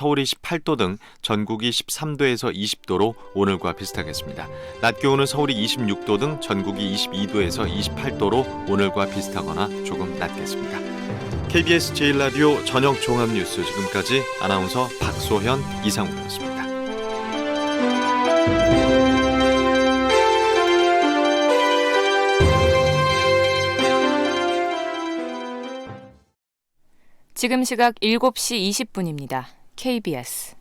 서울이 18도 등 전국이 13도에서 20도로 오늘과 비슷하겠습니다. 낮 기온은 서울이 26도 등 전국이 22도에서 28도로 오늘과 비슷하거나 조금 낮겠습니다. KBS 제1라디오 저녁 종합뉴스, 지금까지 아나운서 박소현, 이상우였습니다. 지금 시각 7시 20분입니다. KBS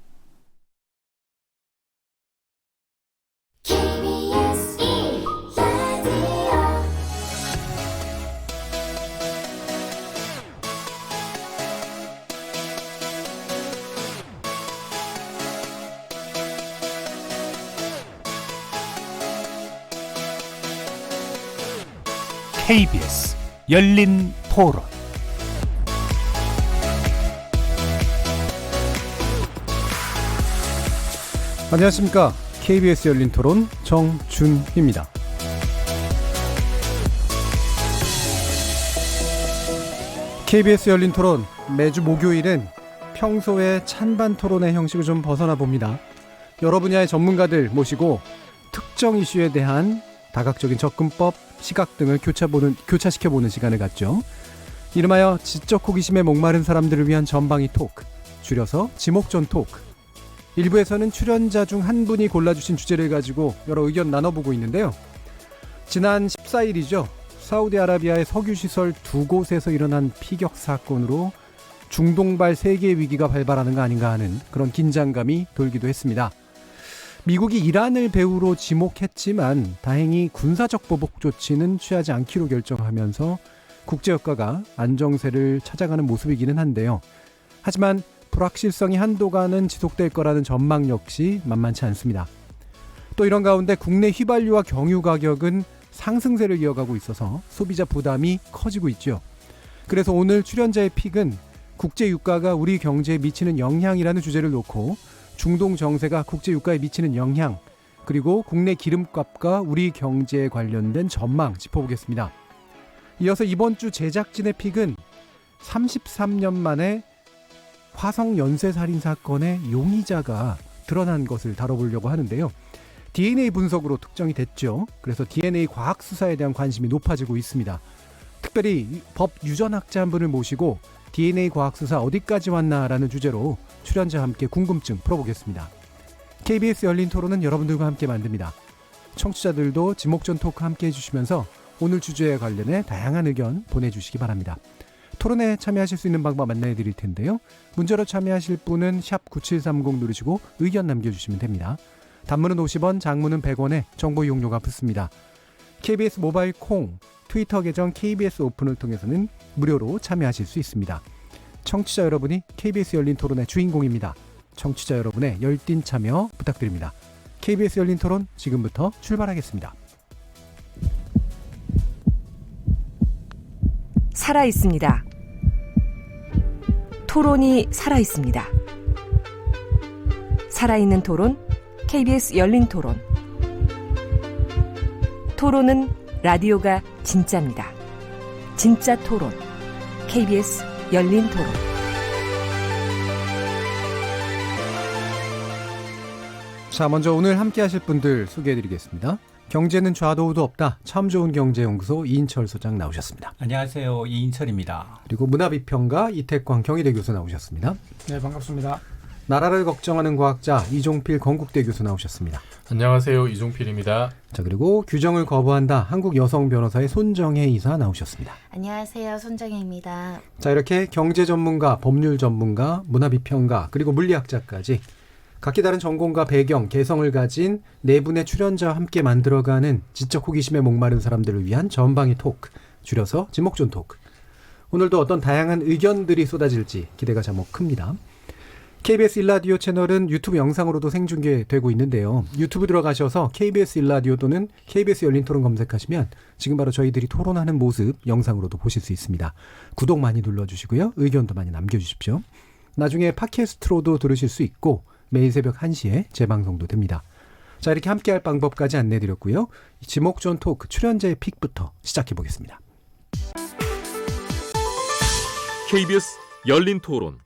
KBS 열린 토론. 안녕하십니까. KBS 열린 토론 정준희입니다. KBS 열린 토론, 매주 목요일은 평소의 찬반 토론의 형식을 좀 벗어나 봅니다. 여러 분야의 전문가들 모시고 특정 이슈에 대한 다각적인 접근법, 시각 등을 교차시켜보는 시간을 갖죠. 이름하여 지적 호기심에 목마른 사람들을 위한 전방위 토크, 줄여서 지목전 토크. 일부에서는 출연자 중 한 분이 골라주신 주제를 가지고 여러 의견 나눠보고 있는데요. 지난 14일이죠. 사우디아라비아의 석유시설 두 곳에서 일어난 피격 사건으로 중동발 세계 위기가 발발하는 거 아닌가 하는 그런 긴장감이 돌기도 했습니다. 미국이 이란을 배후로 지목했지만 다행히 군사적 보복 조치는 취하지 않기로 결정하면서 국제효과가 안정세를 찾아가는 모습이기는 한데요. 하지만 불확실성이 한도가는 지속될 거라는 전망 역시 만만치 않습니다. 또 이런 가운데 국내 휘발유와 경유 가격은 상승세를 이어가고 있어서 소비자 부담이 커지고 있죠. 그래서 오늘 출연자의 픽은 국제유가가 우리 경제에 미치는 영향이라는 주제를 놓고 중동 정세가 국제유가에 미치는 영향, 그리고 국내 기름값과 우리 경제에 관련된 전망 짚어보겠습니다. 이어서 이번 주 제작진의 픽은 33년 만에 화성 연쇄살인 사건의 용의자가 드러난 것을 다뤄보려고 하는데요. DNA 분석으로 특정이 됐죠. 그래서 DNA 과학 수사에 대한 관심이 높아지고 있습니다. 특별히 법 유전학자 한 분을 모시고 DNA 과학 수사 어디까지 왔나라는 주제로 출연자와 함께 궁금증 풀어보겠습니다. KBS 열린 토론은 여러분들과 함께 만듭니다. 청취자들도 지목전 토크 함께 해주시면서 오늘 주제에 관련해 다양한 의견 보내주시기 바랍니다. 토론에 참여하실 수 있는 방법 안내해 드릴 텐데요. 문자로 참여하실 분은 샵 9730 누르시고 의견 남겨주시면 됩니다. 단문은 50원, 장문은 100원에 정보 이용료가 붙습니다. KBS 모바일 콩, 트위터 계정 KBS 오픈을 통해서는 무료로 참여하실 수 있습니다. 청취자 여러분이 KBS 열린 토론의 주인공입니다. 청취자 여러분의 열띤 참여 부탁드립니다. KBS 열린 토론 지금부터 출발하겠습니다. 살아있습니다. 토론이 살아있습니다. 살아있는 토론, KBS 열린 토론. 토론은 라디오가 진짜입니다. 진짜 토론, KBS 열린 토론. 자, 먼저 오늘 함께 하실 분들 소개해드리겠습니다. 경제는 좌도우도 없다. 참 좋은 경제연구소 이인철 소장 나오셨습니다. 안녕하세요. 이인철입니다. 그리고 문화비평가 이태광 경희대 교수 나오셨습니다. 네, 반갑습니다. 나라를 걱정하는 과학자 이종필 건국대 교수 나오셨습니다. 안녕하세요. 이종필입니다. 자, 그리고 규정을 거부한다. 한국 여성 변호사의 손정혜 이사 나오셨습니다. 안녕하세요. 손정혜입니다. 자, 이렇게 경제 전문가, 법률 전문가, 문화비평가, 그리고 물리학자까지 각기 다른 전공과 배경, 개성을 가진 네 분의 출연자와 함께 만들어가는 지적 호기심에 목마른 사람들을 위한 전방위 토크, 줄여서 지목전 토크. 오늘도 어떤 다양한 의견들이 쏟아질지 기대가 자목 큽니다. KBS 1라디오 채널은 유튜브 영상으로도 생중계되고 있는데요. 유튜브 들어가셔서 KBS 1라디오 또는 KBS 열린 토론 검색하시면 지금 바로 저희들이 토론하는 모습 영상으로도 보실 수 있습니다. 구독 많이 눌러주시고요. 의견도 많이 남겨주십시오. 나중에 팟캐스트로도 들으실 수 있고 매일 새벽 1시에 재방송도 됩니다. 자, 이렇게 함께할 방법까지 안내드렸고요. 지목전 토크 출연자의 픽부터 시작해보겠습니다. KBS 열린 토론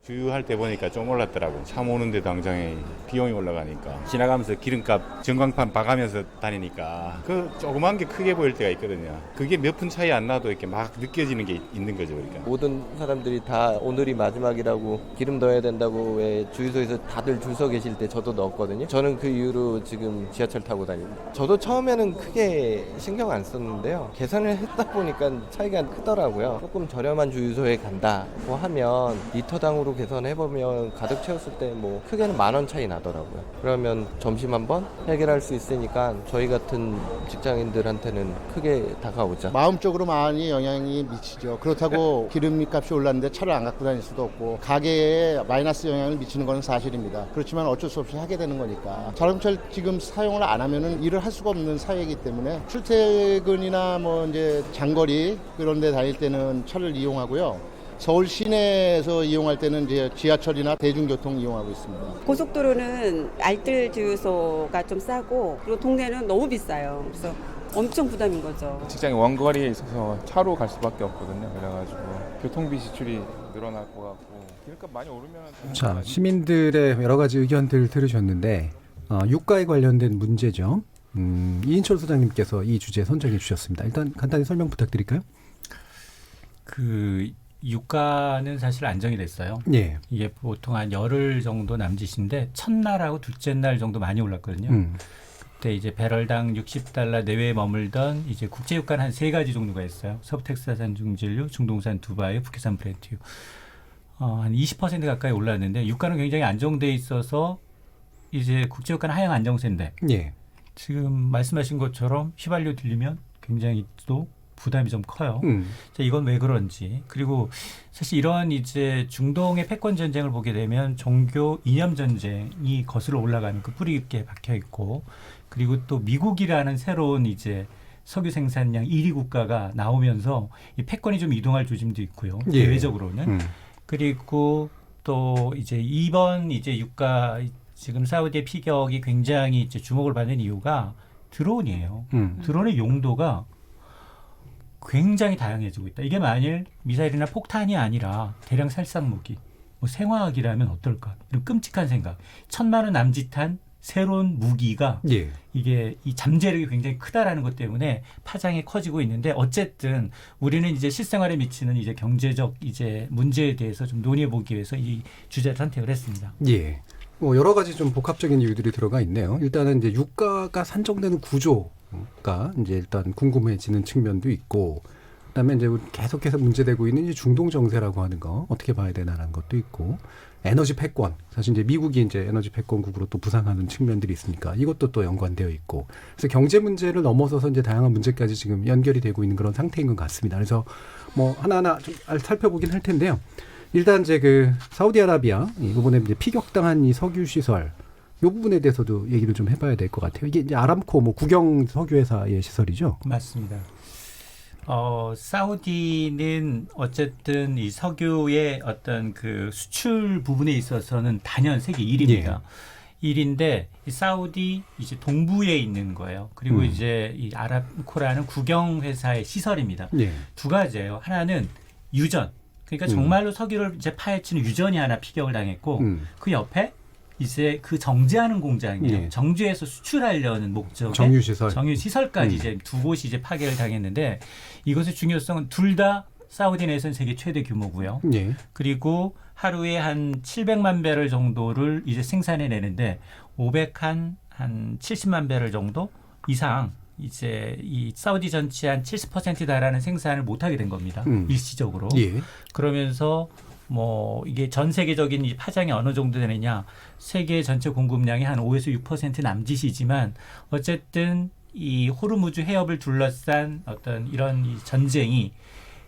주유할 때 보니까 좀 올랐더라고. 차 모는데 당장에 비용이 올라가니까 지나가면서 기름값 전광판 봐가면서 다니니까 그 조그만 게 크게 보일 때가 있거든요. 그게 몇 푼 차이 안 나도 이렇게 막 느껴지는 게 있는 거죠. 그러니까 모든 사람들이 다 오늘이 마지막이라고 기름 넣어야 된다고 왜 주유소에서 다들 줄 서 계실 때 저도 넣었거든요. 저는 그 이후로 지금 지하철 타고 다닙니다. 저도 처음에는 크게 신경 안 썼는데요. 계산을 했다 보니까 차이가 크더라고요. 조금 저렴한 주유소에 간다고 하면 리터당으로 계산해보면 가득 채웠을 때 뭐 크게는 10,000원 차이 나더라고요. 그러면 점심 한번 해결할 수 있으니까 저희 같은 직장인들한테는 크게 다가오죠. 마음적으로 많이 영향이 미치죠. 그렇다고 기름값이 올랐는데 차를 안 갖고 다닐 수도 없고 가게에 마이너스 영향을 미치는 건 사실입니다. 그렇지만 어쩔 수 없이 하게 되는 거니까 자동차를 지금 사용을 안 하면은 일을 할 수가 없는 사회이기 때문에 출퇴근이나 뭐 이제 장거리 그런 데 다닐 때는 차를 이용하고요. 서울 시내에서 이용할 때는 이제 지하철이나 대중교통 이용하고 있습니다. 고속도로는 알뜰 주유소가 좀 싸고 그리고 동네는 너무 비싸요. 그래서 엄청 부담인 거죠. 직장이 원거리에 있어서 차로 갈 수밖에 없거든요. 그래가지고 교통비 지출이 늘어날 것 같고 기름값 많이 오르면 자, 시민들의 여러 가지 의견들 들으셨는데 유가에 관련된 문제죠. 이인철 소장님께서 이 주제 선정해 주셨습니다. 일단 간단히 설명 부탁드릴까요? 그 유가는 사실 안정이 됐어요. 예. 이게 보통 한 열흘 정도 남짓인데 첫날하고 둘째 날 정도 많이 올랐거든요. 그때 이제 배럴당 $60 내외에 머물던 이제 국제 유가는 한 3가지 종류가 있어요. 서부 텍사스산 중진류, 중동산 두바이, 북해산 브렌트유. 한 20% 가까이 올랐는데 유가는 굉장히 안정돼 있어서 이제 국제 유가는 하향 안정세인데 예. 지금 말씀하신 것처럼 휘발유 들리면 굉장히 또 부담이 좀 커요. 자, 이건 왜 그런지. 그리고 사실 이런 이제 중동의 패권 전쟁을 보게 되면 종교 이념 전쟁이 거슬러 올라가는 그 뿌리 깊게 박혀 있고, 그리고 또 미국이라는 새로운 이제 석유 생산량 1위 국가가 나오면서 이 패권이 좀 이동할 조짐도 있고요. 예. 대외적으로는. 그리고 또 이제 이번 이제 유가 지금 사우디의 피격이 굉장히 이제 주목을 받는 이유가 드론이에요. 드론의 용도가 굉장히 다양해지고 있다. 이게 만일 미사일이나 폭탄이 아니라 대량 살상 무기, 뭐 생화학이라면 어떨까? 이런 끔찍한 생각. 1,000만 원 남짓한 새로운 무기가 예. 이게 이 잠재력이 굉장히 크다라는 것 때문에 파장이 커지고 있는데 어쨌든 우리는 이제 실생활에 미치는 이제 경제적 이제 문제에 대해서 좀 논의해 보기 위해서 이 주제를 선택을 했습니다. 예. 뭐 여러 가지 좀 복합적인 이유들이 들어가 있네요. 일단은 이제 유가가 산정되는 구조가 이제 일단 궁금해지는 측면도 있고, 그다음에 이제 계속해서 문제되고 있는 이 중동 정세라고 하는 거 어떻게 봐야 되나라는 것도 있고, 에너지 패권, 사실 이제 미국이 이제 에너지 패권국으로 또 부상하는 측면들이 있으니까 이것도 또 연관되어 있고, 그래서 경제 문제를 넘어서서 이제 다양한 문제까지 지금 연결이 되고 있는 그런 상태인 것 같습니다. 그래서 뭐 하나하나 좀 살펴보긴 할 텐데요. 일단 이제 그 사우디아라비아 이번에 이제 피격당한 이 석유 시설 이 부분에 대해서도 얘기를 좀 해봐야 될 것 같아요. 이게 이제 아람코 뭐 국영 석유 회사의 시설이죠. 맞습니다. 사우디는 어쨌든 이 석유의 어떤 그 수출 부분에 있어서는 단연 세계 1위입니다. 예. 1위인데 이 사우디 이제 동부에 있는 거예요. 그리고 이제 이 아람코라는 국영 회사의 시설입니다. 예. 두 가지예요. 하나는 유전. 그러니까 정말로 석유를 이제 파헤치는 유전이 하나 피격을 당했고 그 옆에 이제 그 정제하는 공장이에요. 예. 정제해서 수출하려는 목적의 정유시설. 정유시설까지 이제 두 곳이 이제 파괴를 당했는데 이것의 중요성은 둘 다 사우디 내에서는 세계 최대 규모고요. 예. 그리고 하루에 한 700만 배럴 정도를 이제 생산해내는데 70만 배럴 정도 이상 이제 이 사우디 전체 한 70% 달하는 생산을 못하게 된 겁니다. 일시적으로. 예. 그러면서 뭐 이게 전 세계적인 이 파장이 어느 정도 되느냐, 세계 전체 공급량이 한 5에서 6% 남짓이지만 어쨌든 이 호르무즈 해협을 둘러싼 어떤 이런 이 전쟁이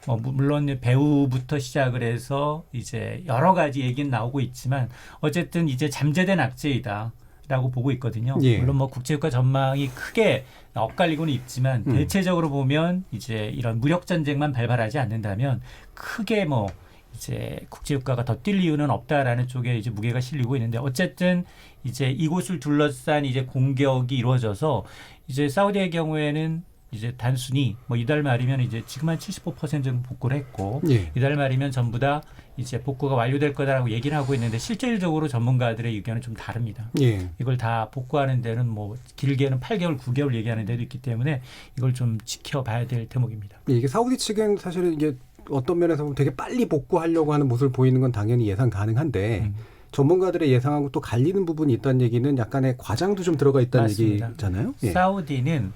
물론 배후부터 시작을 해서 이제 여러 가지 얘기는 나오고 있지만 어쨌든 이제 잠재된 악재이다. 라고 보고 있거든요. 예. 물론 뭐 국제유가 전망이 크게 엇갈리고는 있지만 대체적으로 보면 이제 이런 무력 전쟁만 발발하지 않는다면 크게 뭐 이제 국제유가가 더 뛸 이유는 없다라는 쪽에 이제 무게가 실리고 있는데 어쨌든 이제 이곳을 둘러싼 이제 공격이 이루어져서 이제 사우디의 경우에는 이제 단순히 뭐 이달 말이면 이제 지금 한 75% 정도 복구를 했고 예. 이달 말이면 전부 다 이제 복구가 완료될 거다라고 얘기를 하고 있는데 실질적으로 전문가들의 의견은 좀 다릅니다. 예. 이걸 다 복구하는 데는 뭐 길게는 8개월, 9개월 얘기하는 데도 있기 때문에 이걸 좀 지켜봐야 될 대목입니다. 이게 사우디 측은 사실은 이게 어떤 면에서 보면 되게 빨리 복구하려고 하는 모습을 보이는 건 당연히 예상 가능한데 전문가들의 예상하고 또 갈리는 부분이 있다는 얘기는 약간의 과장도 좀 들어가 있다는 맞습니다. 얘기잖아요. 예. 사우디는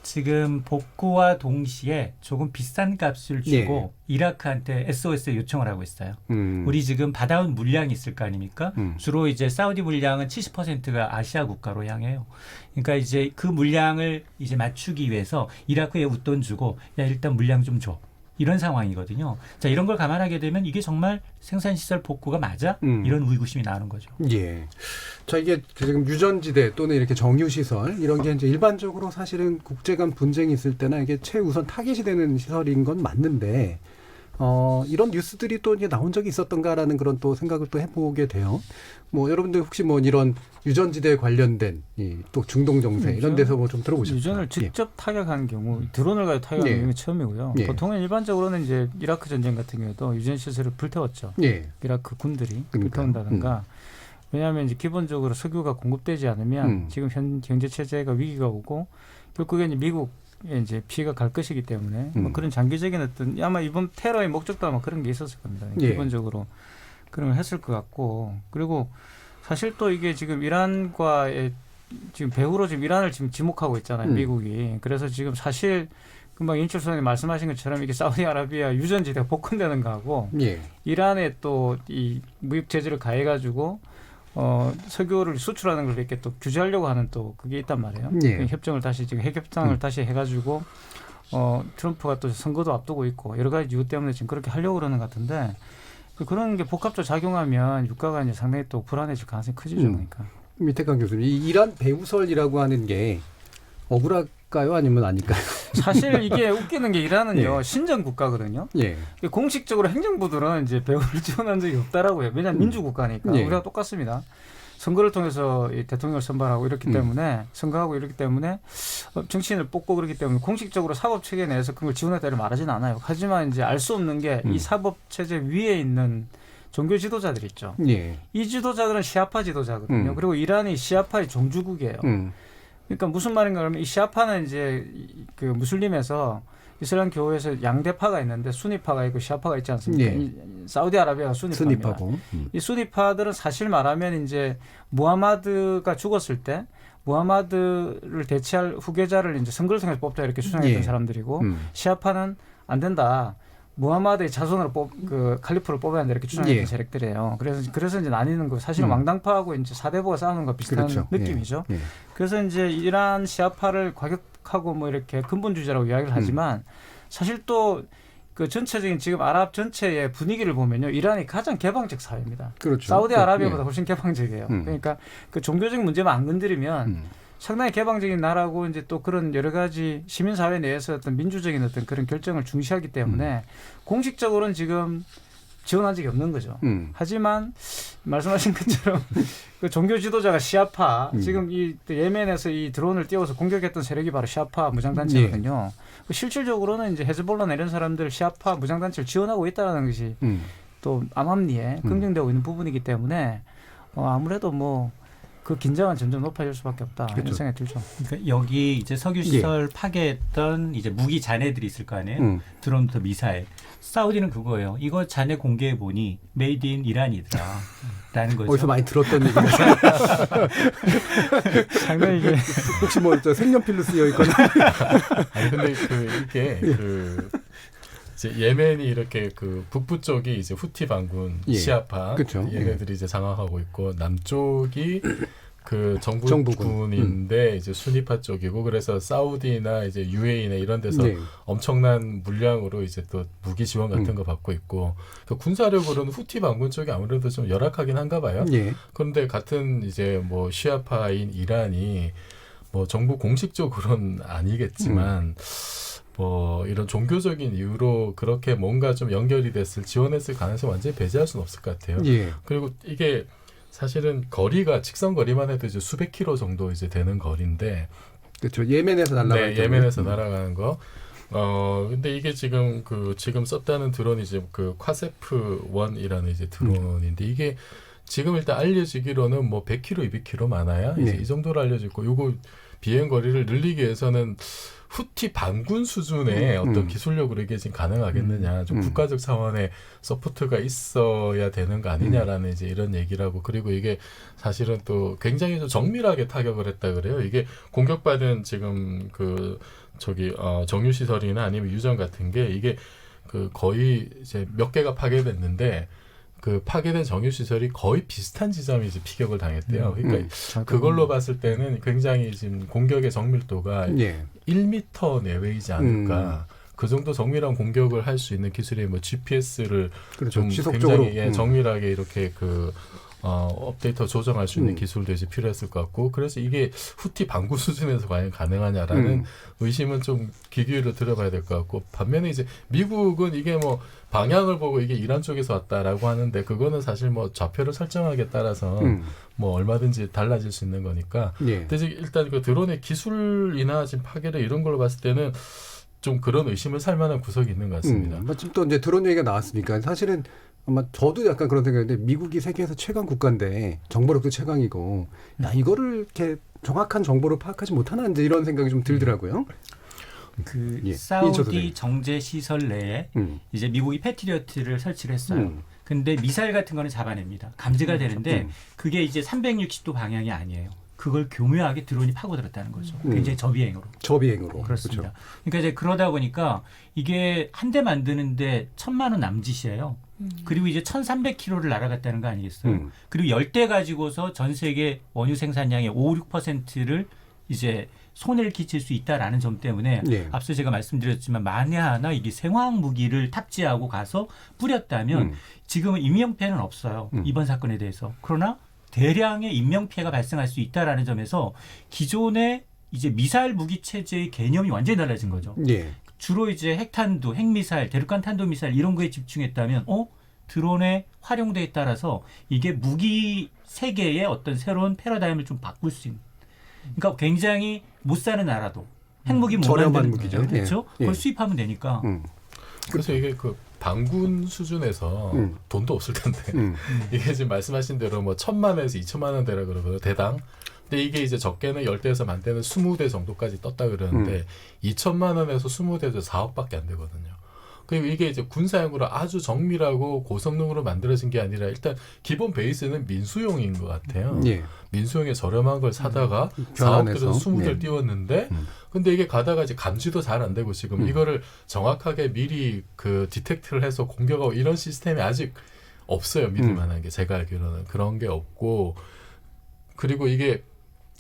지금 복구와 동시에 조금 비싼 값을 주고 이라크한테 SOS 요청을 하고 있어요. 우리 지금 받아온 물량이 있을 거 아닙니까? 주로 이제 사우디 물량은 70%가 아시아 국가로 향해요. 그러니까 이제 그 물량을 이제 맞추기 위해서 이라크에 웃돈 주고 야 일단 물량 좀 줘. 이런 상황이거든요. 자, 이런 걸 감안하게 되면 이게 정말 생산시설 복구가 맞아? 이런 의구심이 나오는 거죠. 예. 자, 이게 지금 유전지대 또는 이렇게 정유시설 이런 게 이제 일반적으로 사실은 국제 간 분쟁이 있을 때나 이게 최우선 타깃이 되는 시설인 건 맞는데 이런 뉴스들이 또 이제 나온 적이 있었던가라는 그런 또 생각을 또 해보게 돼요. 뭐 여러분들 혹시 뭐 이런 유전지대 관련된 또 중동 정세 이런 데서 뭐 좀 들어보셨죠? 유전을 직접 타격한 경우, 드론을 가지고 타격한 경우가 처음이고요. 보통은 일반적으로는 이제 이라크 전쟁 같은 경우도 유전 시설을 불태웠죠. 이라크 군들이 불태운다든가. 왜냐하면 이제 기본적으로 석유가 공급되지 않으면 지금 경제 체제가 위기가 오고 결국에는 미국 이제 피해가 갈 것이기 때문에 뭐 그런 장기적인 어떤 아마 이번 테러의 목적도 아마 그런 게 있었을 겁니다. 기본적으로 그런 걸 했을 것 같고 그리고 사실 또 이게 지금 이란과의 지금 배후로 지금 이란을 지금 지목하고 있잖아요. 미국이. 그래서 지금 사실 금방 인철 소장님 말씀하신 것처럼 이게 사우디아라비아 유전지대가 복원되는 거하고 이란에 또 이 무역 제재를 가해가지고 석유를 수출하는 걸 이렇게 또 규제하려고 하는 또 그게 있단 말이에요. 그 협정을 다시 지금 핵 협상을 다시 해가지고 트럼프가 또 선거도 앞두고 있고 여러 가지 이유 때문에 지금 그렇게 하려고 그러는 것 같은데 그런 게 복합적으로 작용하면 유가가 이제 상당히 또 불안해질 가능성이 크지죠. 그러니까. 밑태강 교수님, 이 이란 배후설이라고 하는 게 억울할까요, 아니면 아닐까요? 사실 이게 웃기는 게 이란은요 신정 국가거든요. 공식적으로 행정부들은 이제 배후를 지원한 적이 없다라고요. 왜냐하면 민주국가니까 우리가 똑같습니다. 선거를 통해서 이 대통령을 선발하고 이렇기 때문에 선거하고 이렇기 때문에 정치인을 뽑고 그렇기 때문에 공식적으로 사법 체계 내에서 그걸 지원했다고 말하지는 않아요. 하지만 이제 알 수 없는 게 이 사법 체제 위에 있는 종교 지도자들 있죠. 이 지도자들은 시아파 지도자거든요. 그리고 이란이 시아파의 종주국이에요. 그러니까 무슨 말인가 그러면 이 시아파는 이제 그 무슬림에서 이슬람 교회에서 양대파가 있는데 수니파가 있고 시아파가 있지 않습니까? 이 사우디아라비아가 수니파입니다. 이 수니파들은 사실 말하면 이제 무하마드가 죽었을 때 무하마드를 대체할 후계자를 이제 선거를 통해서 뽑자 이렇게 주장했던 사람들이고 시아파는 안 된다. 무하마드의 자손으로 그 칼리프를 뽑아야 한다 이렇게 주장했던 세력들이에요. 그래서 이제 나뉘는 거 사실은 왕당파하고 이제 사대부가 싸우는 거 비슷한 느낌이죠. 그래서 이제 이란 시아파를 과격하고 뭐 이렇게 근본주의자라고 이야기를 하지만 사실 또 그 전체적인 지금 아랍 전체의 분위기를 보면요, 이란이 가장 개방적 사회입니다. 사우디아라비아보다 훨씬 개방적이에요. 그러니까 그 종교적인 문제만 안 건드리면 상당히 개방적인 나라고 이제 또 그런 여러 가지 시민사회 내에서 어떤 민주적인 어떤 그런 결정을 중시하기 때문에 공식적으로는 지금 지원한 적이 없는 거죠. 하지만 말씀하신 것처럼 그 종교 지도자가 시아파 지금 이 예멘에서 이 드론을 띄워서 공격했던 세력이 바로 시아파 무장단체거든요. 실질적으로는 이제 헤즈볼라나 이런 사람들 시아파 무장단체를 지원하고 있다는 것이 또 암암리에 긍정되고 있는 부분이기 때문에 아무래도 뭐 그 긴장은 점점 높아질 수밖에 없다. 이런 생각이 들죠. 그러니까 여기 이제 석유 시설 파괴했던 이제 무기 잔해들이 있을 거 아니에요. 드론부터 미사일. 사우디는 그거예요. 이거 잔해 공개해 보니 메이드 인 이란이더라라는 거죠. 어디서 많이 들었던 얘기가 상당히 이게 혹시 뭐 색연필로 쓰여 있거나. 아니 근데 이게 이제 예멘이 이렇게 그 북부 쪽이 이제 후티 반군 시아파 얘네들이 이제 장악하고 있고 남쪽이 그 정부군인데 이제 수니파 쪽이고 그래서 사우디나 이제 UAE나 이런 데서 엄청난 물량으로 이제 또 무기 지원 같은 거 받고 있고 그 군사력으로는 후티 반군 쪽이 아무래도 좀 열악하긴 한가 봐요. 그런데 같은 이제 뭐 시아파인 이란이 뭐 정부 공식적으로는 아니겠지만 뭐 이런 종교적인 이유로 그렇게 뭔가 좀 연결이 됐을 지원했을 가능성이 완전히 배제할 수는 없을 것 같아요. 그리고 이게 사실은 거리가 직선 거리만 해도 이제 수백 킬로 정도 이제 되는 거리인데 그렇죠. 예멘에서 날아가는 네, 예멘에서 날아가는 거. 근데 이게 지금 지금 썼다는 드론이 이제 그 콰세프 1이라는 이제 드론인데 이게 지금 일단 알려지기로는 뭐 100km, 200km 많아야 이제 이 정도로 알려져 있고 요거 비행 거리를 늘리기 위해서는 후티 반군 수준의 어떤 기술력으로 이게 지금 가능하겠느냐, 좀 국가적 차원의 서포트가 있어야 되는 거 아니냐라는 이제 이런 얘기라고. 그리고 이게 사실은 또 굉장히 좀 정밀하게 타격을 했다 그래요. 이게 공격받은 지금 정유 시설이나 아니면 유전 같은 게 이게 거의 이제 몇 개가 파괴됐는데 그 파괴된 정유 시설이 거의 비슷한 지점이 이제 피격을 당했대요. 그러니까 그걸로 봤을 때는 굉장히 지금 공격의 정밀도가 1m 내외이지 않을까. 그 정도 정밀한 공격을 할 수 있는 기술이 뭐 GPS를 그렇죠. 좀 지속적으로 굉장히 정밀하게 이렇게 업데이터 조정할 수 있는 기술도 이제 필요했을 것 같고, 그래서 이게 후티 반군 수준에서 과연 가능하냐라는 의심은 좀 귀 기울여 들어봐야 될 것 같고, 반면에 이제 미국은 이게 뭐 방향을 보고 이게 이란 쪽에서 왔다라고 하는데 그거는 사실 뭐 좌표를 설정하기에 따라서 뭐 얼마든지 달라질 수 있는 거니까. 근데 일단 그 드론의 기술이나 지금 파괴를 이런 걸로 봤을 때는 좀 그런 의심을 살 만한 구석이 있는 것 같습니다. 지금 또 이제 드론 얘기가 나왔으니까 사실은 아마 저도 약간 그런 생각인데 미국이 세계에서 최강 국가인데 정보력도 최강이고 야 이거를 이렇게 정확한 정보를 파악하지 못하나 이제 이런 생각이 좀 들더라고요. 사우디 정제 시설 내에 이제 미국이 패트리어트를 설치를 했어요. 근데 미사일 같은 거는 잡아냅니다. 감지가 되는데 그게 이제 360도 방향이 아니에요. 그걸 교묘하게 드론이 파고들었다는 거죠. 굉장히 저비행으로. 그렇습니다. 그렇죠. 그러니까 이제 그러다 보니까 이게 한 대 만드는데 1,000만 원 남짓이에요. 그리고 이제 1,300km를 날아갔다는 거 아니겠어요? 그리고 10대 가지고서 전 세계 원유 생산량의 5, 6%를 이제 손해를 끼칠 수 있다라는 점 때문에 앞서 제가 말씀드렸지만 만에 하나 이게 생화학 무기를 탑재하고 가서 뿌렸다면 지금은 인명피해는 없어요. 이번 사건에 대해서. 그러나 대량의 인명피해가 발생할 수 있다라는 점에서 기존의 이제 미사일 무기 체제의 개념이 완전히 달라진 거죠. 주로 이제 핵탄두, 핵미사일, 대륙간 탄도미사일 이런 거에 집중했다면 드론의 활용도에 따라서 이게 무기 세계의 어떤 새로운 패러다임을 좀 바꿀 수 있는. 그러니까 굉장히 못 사는 나라도 핵무기 못 저렴한 만드는 무기죠. 그렇죠? 그걸 수입하면 되니까. 그래서 이게 반군 수준에서 돈도 없을 텐데 이게 지금 말씀하신 대로 뭐 1,000만 원에서 2,000만 원대라 그러거든요. 대당. 근데 이게 이제 적게는 10대에서 많대는 20대 정도까지 떴다 그러는데 2,000만 원에서 20대에서 4억밖에 안 되거든요. 그리고 이게 이제 군사용으로 아주 정밀하고 고성능으로 만들어진 게 아니라 일단 기본 베이스는 민수용인 것 같아요. 민수용에 저렴한 걸 사다가 4억 들여서 20대를 띄웠는데 근데 이게 가다가 이제 감지도 잘 안 되고 지금 이거를 정확하게 미리 디텍트를 해서 공격하고 이런 시스템이 아직 없어요. 믿을 만한 게. 제가 알기로는 그런 게 없고, 그리고 이게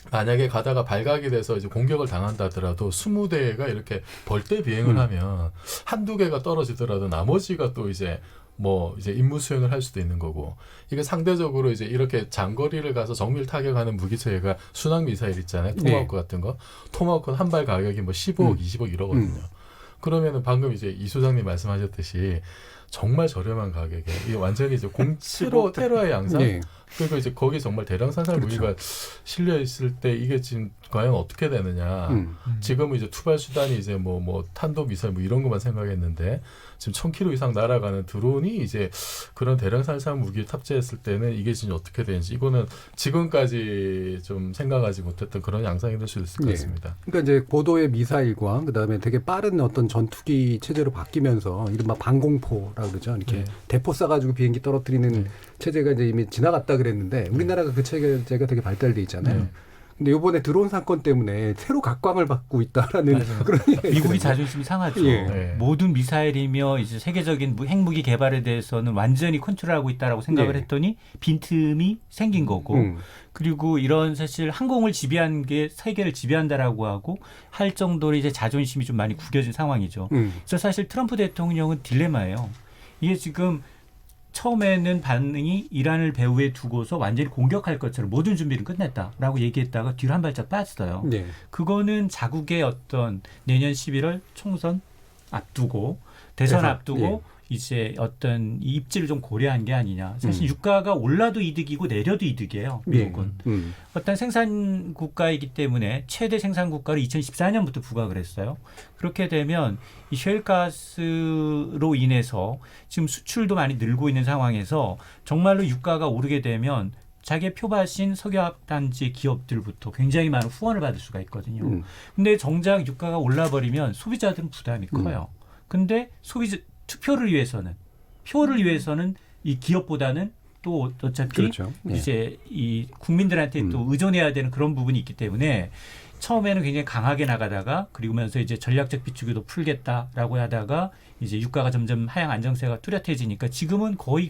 만약에 가다가 발각이 돼서 이제 공격을 당한다 하더라도 20대가 이렇게 벌떼 비행을 하면 한두 개가 떨어지더라도 나머지가 또 이제 임무 수행을 할 수도 있는 거고, 이게 상대적으로 이제 이렇게 장거리를 가서 정밀 타격하는 무기체계가 순항 미사일 있잖아요. 토마호크 같은 거. 토마호크는 한 발 가격이 뭐 15억, 20억 이러거든요. 그러면은 방금 이제 이 소장님 말씀하셨듯이 정말 저렴한 가격에 이게 완전히 이제 테러의 양상. 그리고 이제 거기 정말 대량 산살 무기가 실려 있을 때 이게 지금 과연 어떻게 되느냐. 지금은 이제 투발 수단이 이제 뭐 탄도 미사일 뭐 이런 것만 생각했는데 지금 1,000km 이상 날아가는 드론이 이제 그런 대량 살상 무기를 탑재했을 때는 이게 지금 어떻게 되는지, 이거는 지금까지 좀 생각하지 못했던 그런 양상이 될 수 있을 것 같습니다. 그러니까 이제 고도의 미사일과 그다음에 되게 빠른 어떤 전투기 체제로 바뀌면서 이른바 방공포라고 그러죠. 이렇게 대포 쏴가지고 비행기 떨어뜨리는 체제가 이제 이미 지나갔다 그랬는데 우리나라가 그 체제가 되게 발달돼 있잖아요. 근데 이번에 드론 사건 때문에 새로 각광을 받고 있다라는 그런 미국이 자존심이 상하죠. 모든 미사일이며 이제 세계적인 핵무기 개발에 대해서는 완전히 컨트롤하고 있다라고 생각을 했더니 빈틈이 생긴 거고, 그리고 이런 사실 항공을 지배한 게 세계를 지배한다라고 하고 할 정도로 이제 자존심이 좀 많이 구겨진 상황이죠. 그래서 사실 트럼프 대통령은 딜레마예요. 이게 지금 처음에는 반응이 이란을 배후에 두고서 완전히 공격할 것처럼 모든 준비는 끝냈다라고 얘기했다가 뒤로 한 발짝 빠졌어요. 그거는 자국의 어떤 내년 11월 총선 앞두고 대선 앞두고 이제 어떤 이 입지를 좀 고려한 게 아니냐. 사실 유가가 올라도 이득이고 내려도 이득이에요. 미국은. 어떤 생산 국가이기 때문에 최대 생산 국가를 2014년부터 부각을 했어요. 그렇게 되면 이 셰일가스로 인해서 지금 수출도 많이 늘고 있는 상황에서 정말로 유가가 오르게 되면 자기의 표밭인 석유화학단지 기업들부터 굉장히 많은 후원을 받을 수가 있거든요. 근데 정작 유가가 올라버리면 소비자들은 부담이 커요. 근데 투표를 위해서는 표를 위해서는 이 기업보다는 또 어차피 그렇죠. 이제 이 국민들한테 또 의존해야 되는 그런 부분이 있기 때문에 처음에는 굉장히 강하게 나가다가 그리고면서 이제 전략적 비축유도 풀겠다라고 하다가 이제 유가가 점점 하향 안정세가 뚜렷해지니까 지금은 거의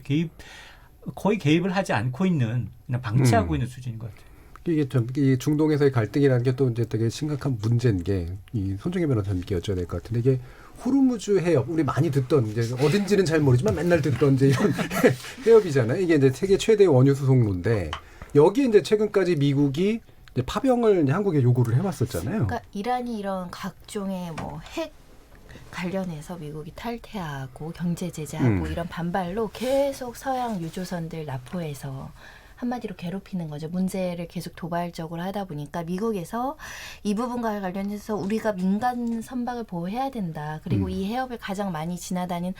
개입을 하지 않고 있는 그냥 방치하고 있는 수준인 것 같아요. 이게 좀 이 중동에서의 갈등이라는 게 또 이제 되게 심각한 문제인 게 이 손정혜 변호사님께 여쭤야 될 것 같은데 이게 호르무즈 해협 우리 많이 듣던 이제 어딘지는 잘 모르지만 맨날 듣던 이제 이런 해협이잖아요. 이게 이제 세계 최대 원유 수송로인데 여기 이제 최근까지 미국이 이제 파병을 이제 한국에 요구를 해왔었잖아요. 그러니까 이란이 이런 각종의 뭐 핵 관련해서 미국이 탈퇴하고 경제 제재하고 이런 반발로 계속 서양 유조선들 납포해서 한마디로 괴롭히는 거죠. 문제를 계속 도발적으로 하다 보니까 미국에서 이 부분과 관련해서 우리가 민간 선박을 보호해야 된다. 그리고 이 해협을 가장 많이 지나다니는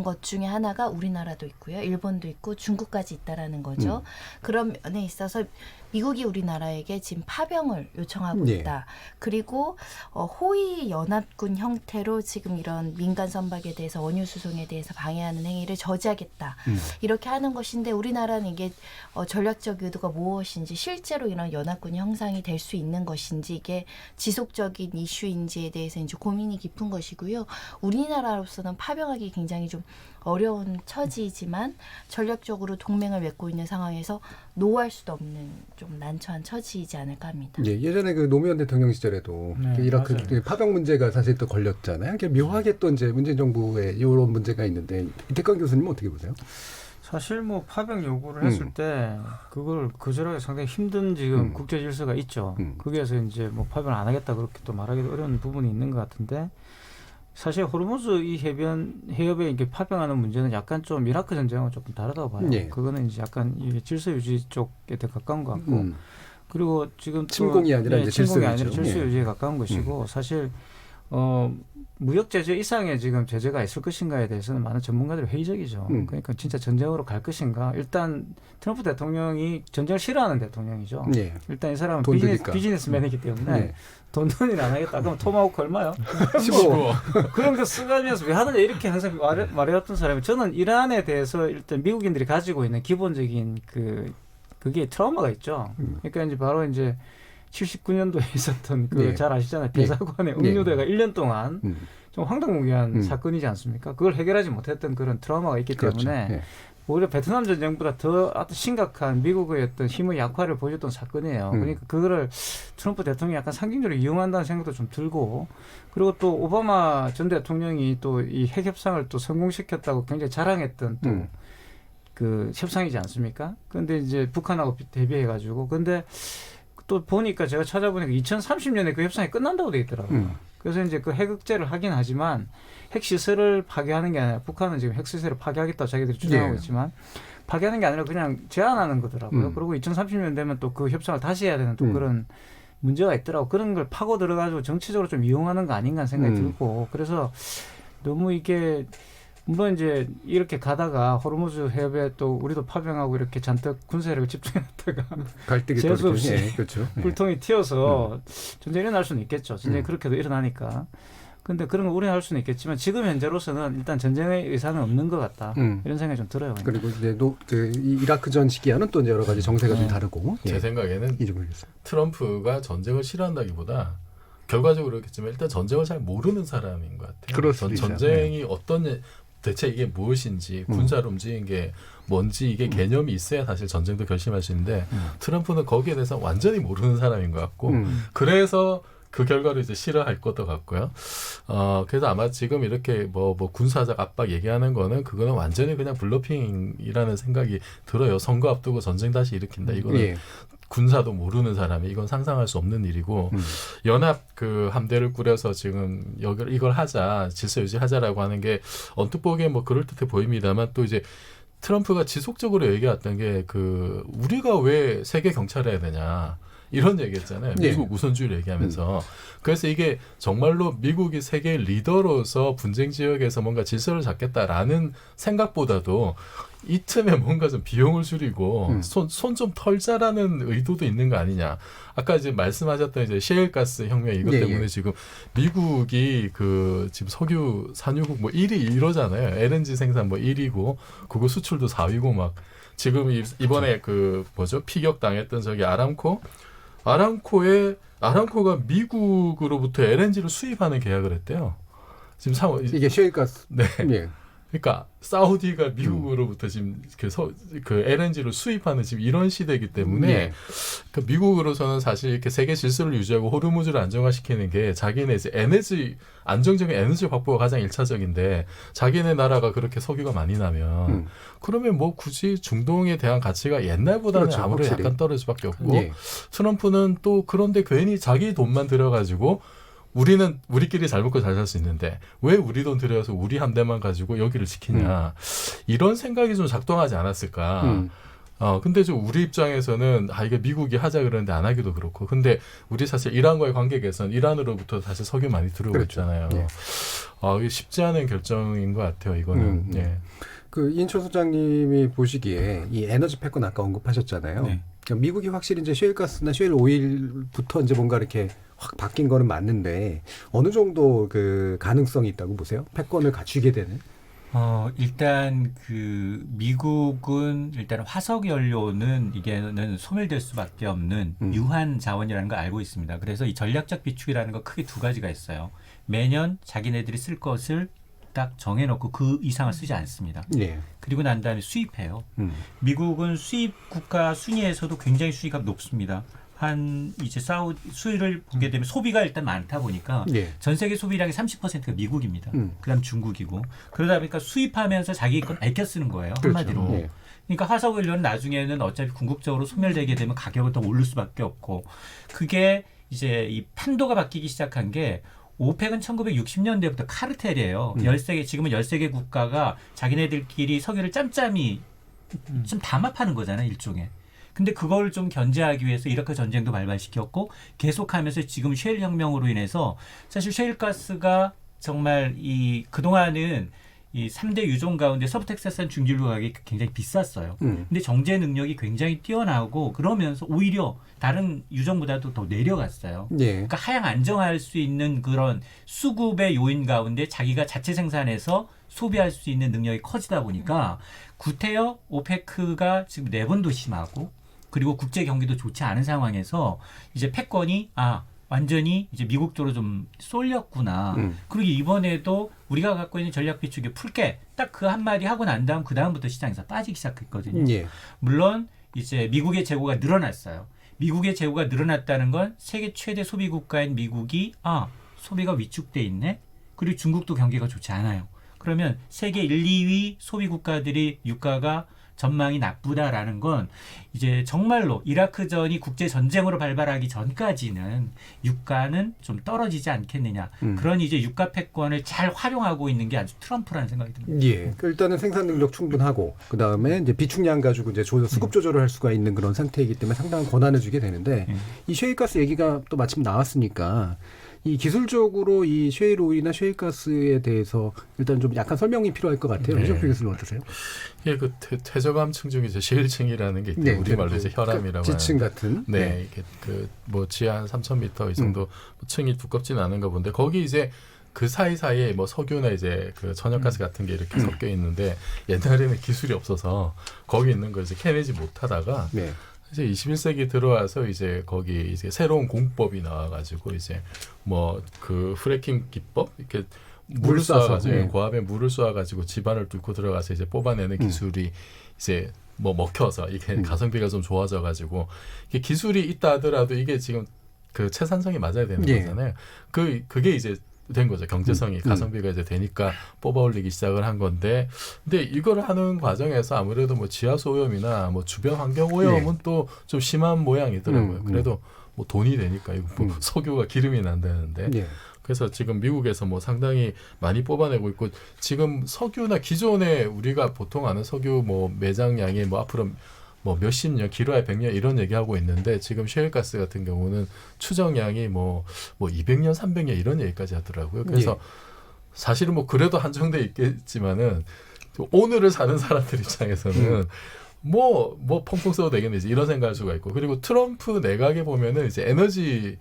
것 중에 하나가 우리나라도 있고요. 일본도 있고 중국까지 있다라는 거죠. 그런 면에 있어서 미국이 우리나라에게 지금 파병을 요청하고 있다. 그리고 호위 연합군 형태로 지금 이런 민간 선박에 대해서 원유 수송에 대해서 방해하는 행위를 저지하겠다. 이렇게 하는 것인데 우리나라는 이게 전략적 의도가 무엇인지 실제로 이런 연합군 형상이 될 수 있는 것인지 이게 지속적인 이슈인지에 대해서 이제 고민이 깊은 것이고요. 우리나라로서는 파병하기 굉장히 좀 어려운 처지이지만 전략적으로 동맹을 맺고 있는 상황에서 노할 수도 없는 좀 난처한 처지이지 않을까 합니다. 예, 예전에 그 노무현 대통령 시절에도 이라크 파병 문제가 사실 또 걸렸잖아요. 묘하게 또 이제 문재인 정부에 이런 문제가 있는데 이태강 교수님은 어떻게 보세요? 사실 뭐 파병 요구를 했을 때 그걸 거절하기 상당히 힘든 지금 국제 질서가 있죠. 거기에서 이제 뭐 파병을 안 하겠다 그렇게 또 말하기도 어려운 부분이 있는 것 같은데 사실 호르무즈 이 해협에 이렇게 파병하는 문제는 약간 좀 이라크 전쟁하고 조금 다르다고 봐요. 그거는 이제 약간 이 질서 유지 쪽에 더 가까운 것 같고 그리고 지금 침공이 아니라 이제 질서 유지에 가까운 것이고 사실 무역 제재 이상의 지금 제재가 있을 것인가에 대해서는 많은 전문가들이 회의적이죠. 그러니까 진짜 전쟁으로 갈 것인가. 일단 트럼프 대통령이 전쟁을 싫어하는 대통령이죠. 일단 이 사람은 비즈니스맨이기 때문에 돈은 안 하겠다. 그럼 토마호크 얼마요? 15. 그런 거 쓰가면서 왜 하느냐 이렇게 항상 말해왔던 사람이 저는 이란에 대해서 일단 미국인들이 가지고 있는 기본적인 그게 트라우마가 있죠. 그러니까 이제 바로 이제 79년도에 있었던 잘 아시잖아요. 대사관의 응유대가 1년 동안 좀 황당무계한 사건이지 않습니까? 그걸 해결하지 못했던 그런 트라우마가 있기 때문에 오히려 베트남 전쟁보다 더 심각한 미국의 어떤 힘의 약화를 보여줬던 사건이에요. 그러니까 그거를 트럼프 대통령이 약간 상징적으로 이용한다는 생각도 좀 들고 그리고 또 오바마 전 대통령이 또 이 핵 협상을 또 성공시켰다고 굉장히 자랑했던 또 그 협상이지 않습니까? 그런데 이제 북한하고 대비해가지고 근데 또 보니까 제가 찾아보니까 2030년에 그 협상이 끝난다고 돼 있더라고요. 그래서 이제 그 핵억제를 하긴 하지만 핵시설을 파괴하는 게 아니라 북한은 지금 핵시설을 파괴하겠다고 자기들이 주장하고 있지만 파괴하는 게 아니라 그냥 제한하는 거더라고요. 그리고 2030년 되면 또 그 협상을 다시 해야 되는 또 그런 문제가 있더라고요. 그런 걸 파고 들어가지고 정치적으로 좀 이용하는 거 아닌가 하는 생각이 들고 그래서 너무 이게 물론 이제 이렇게 가다가 호르무즈 해협에 또 우리도 파병하고 이렇게 잔뜩 군사력을 집중했다가 재수 없이 불통이 튀어서 전쟁이 일어날 수는 있겠죠. 전쟁이 그렇게도 일어나니까. 근데 그런 거 우려할 수는 있겠지만 지금 현재로서는 일단 전쟁의 의사는 없는 것 같다. 이런 생각이 좀 들어요. 그리고 이제 이라크 전 시기와는 또 여러 가지 정세가 좀 다르고. 제 생각에는 트럼프가 전쟁을 싫어한다기보다 결과적으로 그렇겠지만 일단 전쟁을 잘 모르는 사람인 것 같아요. 전쟁이 어떤 대체 이게 무엇인지 군사로 움직이는 게 뭔지 이게 개념이 있어야 사실 전쟁도 결심할 수 있는데 트럼프는 거기에 대해서 완전히 모르는 사람인 것 같고 그래서 그 결과를 이제 싫어할 것도 같고요. 그래서 아마 지금 이렇게 뭐 군사적 압박 얘기하는 거는 그거는 완전히 그냥 블러핑이라는 생각이 들어요. 선거 앞두고 전쟁 다시 일으킨다. 이거는 군사도 모르는 사람이 이건 상상할 수 없는 일이고 연합 그 함대를 꾸려서 지금 이걸 하자 질서 유지하자라고 하는 게 언뜻 보기에 뭐 그럴듯해 보입니다만 또 이제 트럼프가 지속적으로 얘기했던 게 그 우리가 왜 세계 경찰을 해야 되냐 이런 얘기했잖아요. 미국 우선주의를 얘기하면서. 그래서 이게 정말로 미국이 세계 리더로서 분쟁 지역에서 뭔가 질서를 잡겠다라는 생각보다도 이 틈에 뭔가 좀 비용을 줄이고 손 좀 털자라는 의도도 있는 거 아니냐. 아까 이제 말씀하셨던 이제 셰일가스 혁명 이것 때문에 지금 미국이 그 지금 석유 산유국 뭐 1위 이러잖아요. LNG 생산 뭐 1위고 그거 수출도 4위고 막 지금 이번에 그 뭐죠 피격 당했던 저기 아람코가 미국으로부터 LNG를 수입하는 계약을 했대요. 지금 이게 셰일가스. 네. 그러니까 사우디가 미국으로부터 지금 그 LNG를 수입하는 지금 이런 시대이기 때문에 그 미국으로서는 사실 이렇게 세계 질서를 유지하고 호르무즈를 안정화시키는 게 자기네 이제 안정적인 에너지 확보가 가장 1차적인데 자기네 나라가 그렇게 석유가 많이 나면 그러면 뭐 굳이 중동에 대한 가치가 옛날보다는 아무래도 약간 떨어질 수밖에 없고 트럼프는 또 그런데 괜히 자기 돈만 들여가지고 우리는 우리끼리 잘 먹고 잘 살 수 있는데 왜 우리 돈 들여서 우리 함대만 가지고 여기를 지키냐 이런 생각이 좀 작동하지 않았을까. 근데 좀 우리 입장에서는 이게 미국이 하자 그러는데 안 하기도 그렇고 근데 우리 사실 이란과의 관계 개선 이란으로부터 사실 석유 많이 들어오고 있잖아요. 이게 쉽지 않은 결정인 것 같아요. 이거는. 그 인천 소장님이 보시기에 이 에너지 패권 아까 언급하셨잖아요. 그러니까 미국이 확실히 이제 셰일가스나 셰일 오일부터 이제 뭔가 이렇게 확 바뀐 거는 맞는데 어느 정도 그 가능성이 있다고 보세요? 패권을 갖추게 되는? 일단 그 미국은 일단 화석 연료는 이게는 소멸될 수밖에 없는 유한 자원이라는 걸 알고 있습니다. 그래서 이 전략적 비축이라는 거 크게 두 가지가 있어요. 매년 자기네들이 쓸 것을 딱 정해놓고 그 이상을 쓰지 않습니다. 그리고 난 다음에 수입해요. 미국은 수입 국가 순위에서도 굉장히 수입값 높습니다. 한 이제 수위를 보게 되면 소비가 일단 많다 보니까 전 세계 소비량의 30%가 미국입니다. 그다음 중국이고 그러다 보니까 수입하면서 자기 건 아껴 쓰는 거예요. 한마디로. 그러니까 화석 연료는 나중에는 어차피 궁극적으로 소멸되게 되면 가격은 더 오를 수밖에 없고 그게 이제 이 판도가 바뀌기 시작한 게 오펙은 1960년대부터 카르텔이에요. 13개, 지금은 13개 국가가 자기네들끼리 석유를 짬짬이 좀 담합하는 거잖아요. 일종의. 근데 그걸 좀 견제하기 위해서 이라크 전쟁도 발발시켰고 계속하면서 지금 셰일 혁명으로 인해서 사실 셰일가스가 정말 그동안은 이 3대 유종 가운데 서브텍사스산 중진류 가격이 굉장히 비쌌어요. 근데 정제 능력이 굉장히 뛰어나고 그러면서 오히려 다른 유종보다도 더 내려갔어요. 그러니까 하향 안정할 수 있는 그런 수급의 요인 가운데 자기가 자체 생산해서 소비할 수 있는 능력이 커지다 보니까 구태여 오페크가 지금 내분도 심하고 그리고 국제 경기도 좋지 않은 상황에서 이제 패권이 완전히 이제 미국 쪽으로 좀 쏠렸구나. 그리고 이번에도 우리가 갖고 있는 전략 비축이 풀게 딱 그 한마디 하고 난 다음 그 다음부터 시장에서 빠지기 시작했거든요. 물론 이제 미국의 재고가 늘어났어요. 미국의 재고가 늘어났다는 건 세계 최대 소비 국가인 미국이 소비가 위축돼 있네. 그리고 중국도 경기가 좋지 않아요. 그러면 세계 1, 2위 소비 국가들이 유가가 전망이 나쁘다라는 건 이제 정말로 이라크전이 국제 전쟁으로 발발하기 전까지는 유가는 좀 떨어지지 않겠느냐. 그런 이제 유가 패권을 잘 활용하고 있는 게 아주 트럼프라는 생각이 듭니다. 일단은 생산 능력 충분하고 그 다음에 이제 비축량 가지고 이제 수급 조절을 할 수가 있는 그런 상태이기 때문에 상당한 권한을 주게 되는데 이 셰일가스 얘기가 또 마침 나왔으니까. 이 기술적으로 이 셰일 오일이나 셰일가스에 대해서 일단 좀 약간 설명이 필요할 것 같아요. 이정표 교수님 어떠세요? 예, 그 퇴저감층 중에 이제 셰일층이라는 게 있고 우리말로 이제 혈암이라고 지층 같은. 이게 그 뭐 지하 한 3,000m 이 정도 층이 두껍지는 않은가 본데 거기 이제 그 사이사이에 뭐 석유나 이제 그 천연가스 같은 게 이렇게 섞여 있는데 옛날에는 기술이 없어서 거기 있는 걸 이제 캐내지 못하다가. 이제 21세기 들어와서 이제 거기 이제 새로운 공법이 나와가지고 이제 뭐 그 프래킹 기법 이렇게 물을 쏴가지고 고압에 물을 쏴가지고 집안을 뚫고 들어가서 이제 뽑아내는 기술이 이제 뭐 먹혀서 이게 가성비가 좀 좋아져가지고 이게 기술이 있다 하더라도 이게 지금 그 채산성이 맞아야 되는 거잖아요. 그게 이제 된 거죠. 경제성이 가성비가 이제 되니까 뽑아 올리기 시작을 한 건데, 근데 이걸 하는 과정에서 아무래도 뭐 지하수 오염이나 뭐 주변 환경 오염은 또 좀 심한 모양이더라고요. 그래도 뭐 돈이 되니까 이거 뭐 석유가 기름이 난다는데. 그래서 지금 미국에서 뭐 상당히 많이 뽑아내고 있고, 지금 석유나 기존에 우리가 보통 아는 석유 뭐 매장량이 뭐 앞으로 뭐 몇십 년, 기로에 100년 이런 얘기하고 있는데, 지금 셰일가스 같은 경우는 추정량이 뭐 200년, 300년 이런 얘기까지 하더라고요. 그래서 사실은 뭐 그래도 한정돼 있겠지만은 오늘을 사는 사람들 입장에서는 뭐 펑펑 써도 되겠네 이런 생각할 수가 있고, 그리고 트럼프 내각에 보면은 이제 에너지를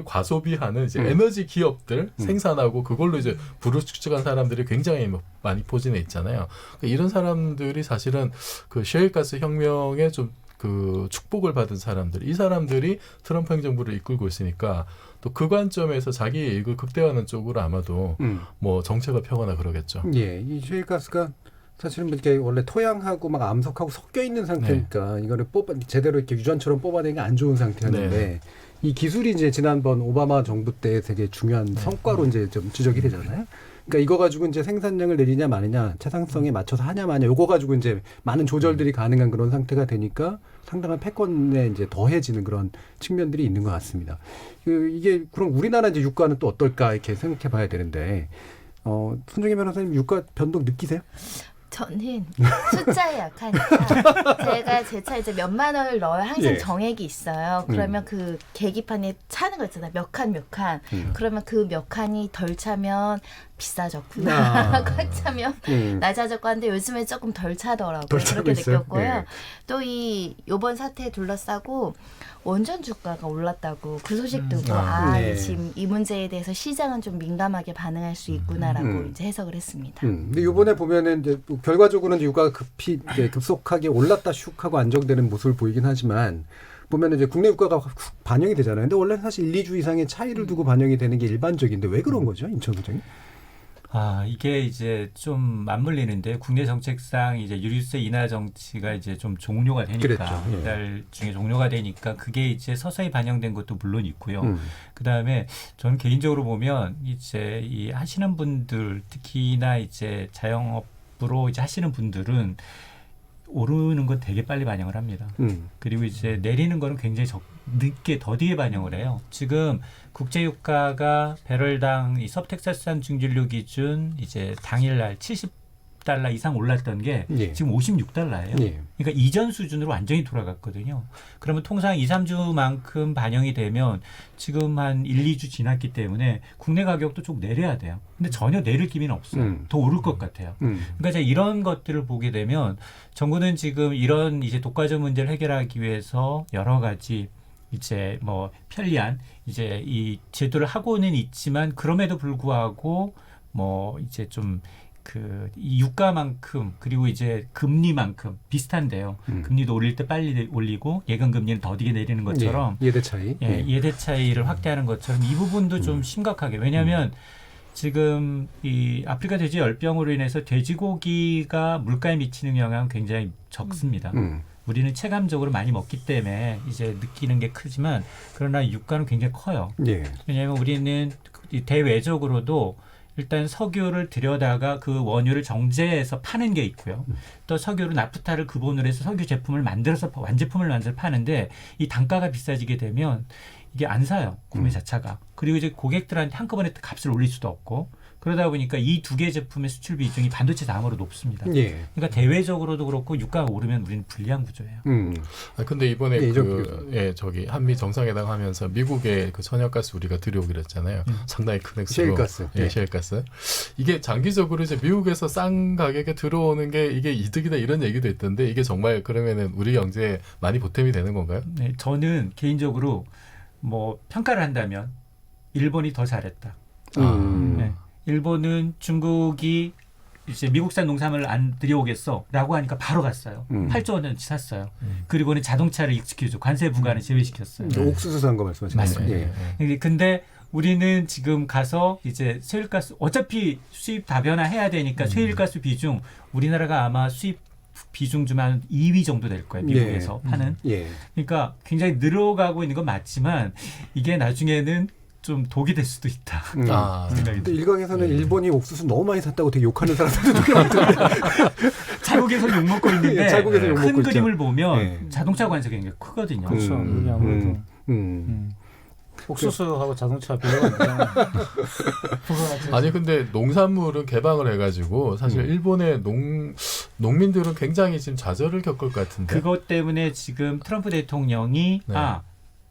과소비하는 이제 에너지 기업들 생산하고 그걸로 이제 부를 축적한 사람들이 굉장히 많이 포진해 있잖아요. 그러니까 이런 사람들이 사실은 그 셰일가스 혁명에 좀 그 축복을 받은 사람들, 이 사람들이 트럼프 행정부를 이끌고 있으니까 또 그 관점에서 자기의 이익을 극대화하는 쪽으로 아마도 뭐 정책을 펴거나 그러겠죠. 예, 이 셰일가스가 사실은 이렇게 원래 토양하고 막 암석하고 섞여 있는 상태니까 이거를 제대로 이렇게 유전처럼 뽑아내는 게 안 좋은 상태였는데 이 기술이 이제 지난번 오바마 정부 때 되게 중요한 성과로 이제 좀 지적이 되잖아요. 그러니까 이거 가지고 이제 생산량을 내리냐 마느냐, 채상성에 맞춰서 하냐 마냐, 요거 가지고 이제 많은 조절들이 가능한 그런 상태가 되니까 상당한 패권에 이제 더해지는 그런 측면들이 있는 것 같습니다. 이게 그럼 우리나라 이제 유가는 또 어떨까 이렇게 생각해 봐야 되는데, 손정혜 변호사님 유가 변동 느끼세요? 저는 숫자에 약하니까 제가 제 차에 이제 몇만 원을 넣어야 항상 정액이 있어요. 그러면 그 계기판에 차는 거 있잖아요. 몇 칸 몇 칸. 그러면 그 몇 칸이 덜 차면 비싸졌구나. 꽉 차면 낮아졌고 하는데 요즘에 조금 덜 차더라고요. 그렇게 느꼈고요. 또 요번 사태에 둘러싸고 원전 주가가 올랐다고 그 소식 듣고 지금 이 문제에 대해서 시장은 좀 민감하게 반응할 수 있구나라고 이제 해석을 했습니다. 근데 이번에 보면은 이제 결과적으로는 유가가 급히 이제 급속하게 올랐다 슉 하고 안정되는 모습을 보이긴 하지만, 보면 이제 국내 유가가 반영이 되잖아요. 근데 원래 사실 1, 2주 이상의 차이를 두고 반영이 되는 게 일반적인데 왜 그런 거죠, 인천 부장님? 이게 이제 좀 맞물리는데, 국내 정책상 이제 유류세 인하 정치가 이제 좀 종료가 되니까, 이달 중에 종료가 되니까 그게 이제 서서히 반영된 것도 물론 있고요. 그 다음에 저는 개인적으로 보면 이제 이 하시는 분들, 특히나 이제 자영업으로 이제 하시는 분들은 오르는 건 되게 빨리 반영을 합니다. 그리고 이제 내리는 거는 굉장히 늦게 더디게 반영을 해요. 지금 국제유가가 배럴당 이 서브텍사스산 중진료 기준 이제 당일날 70달러 이상 올랐던 게 지금 56달러예요. 그러니까 이전 수준으로 완전히 돌아갔거든요. 그러면 통상 2, 3주만큼 반영이 되면 지금 한 1, 2주 지났기 때문에 국내 가격도 좀 내려야 돼요. 근데 전혀 내릴 기미는 없어요. 더 오를 것 같아요. 그러니까 이제 이런 것들을 보게 되면 정부는 지금 이런 이제 독과점 문제를 해결하기 위해서 여러 가지 이제 뭐 편리한 이제 이 제도를 하고는 있지만, 그럼에도 불구하고 뭐 이제 좀 이 유가만큼, 그리고 이제 금리만큼 비슷한데요. 금리도 올릴 때 빨리 올리고 예금 금리는 더디게 내리는 것처럼 예대 차이, 예대 차이를 확대하는 것처럼 이 부분도 좀 심각하게, 왜냐하면 지금 이 아프리카 돼지 열병으로 인해서 돼지고기가 물가에 미치는 영향은 굉장히 적습니다. 우리는 체감적으로 많이 먹기 때문에 이제 느끼는 게 크지만, 그러나 유가는 굉장히 커요. 왜냐하면 우리는 대외적으로도 일단 석유를 들여다가 그 원유를 정제해서 파는 게 있고요. 또 석유로 나프타를 근본으로 해서 석유 제품을 만들어서 완제품을 만들어 파는데, 이 단가가 비싸지게 되면 이게 안 사요, 구매 자체가. 그리고 이제 고객들한테 한꺼번에 값을 올릴 수도 없고, 그러다 보니까 이 두 개 제품의 수출 비중이 반도체 다음으로 높습니다. 그러니까 대외적으로도 그렇고 유가가 오르면 우리는 불리한 구조예요. 근데 이번에 저기 한미 정상회담 하면서 미국의 그 천연가스 우리가 들여오기로 했잖아요. 상당히 큰 액수로. 셰일가스. 셰일가스. 이게 장기적으로 이제 미국에서 싼 가격에 들어오는 게 이게 이득이다 이런 얘기도 있던데, 이게 정말 그러면은 우리 경제에 많이 보탬이 되는 건가요? 네, 저는 개인적으로 뭐 평가를 한다면 일본이 더 잘했다. 네. 일본은 중국이 이제 미국산 농산물을 안 들여오겠어라고 하니까 바로 갔어요. 8조 원어치 샀어요. 그리고는 자동차를 익스큐즈 관세 부과는 제외시켰어요. 옥수수 산 거 말씀하시는 맞습니다. 근데 우리는 지금 가서 이제 셰일가스 어차피 수입 다변화해야 되니까 셰일가스 비중, 우리나라가 아마 수입 비중 좀 한 2위 정도 될 거예요, 미국에서 파는. 그러니까 굉장히 늘어가고 있는 건 맞지만, 이게 나중에는 좀 독이 될 수도 있다. 근데 일각에서는 일본이 옥수수 너무 많이 샀다고 되게 욕하는 사람들도 꽤 많던데. 자국에서 욕 먹고 있는데 자국에서 욕 큰 먹고 그림을 있죠. 보면 자동차 관세가 굉장히 크거든요. 그렇죠. 그게 아무래도 옥수수하고 자동차 비교가 안 되잖아요. 아니 근데 농산물은 개방을 해가지고 사실 일본의 농민들은 굉장히 지금 좌절을 겪을 것 같은데. 그것 때문에 지금 트럼프 대통령이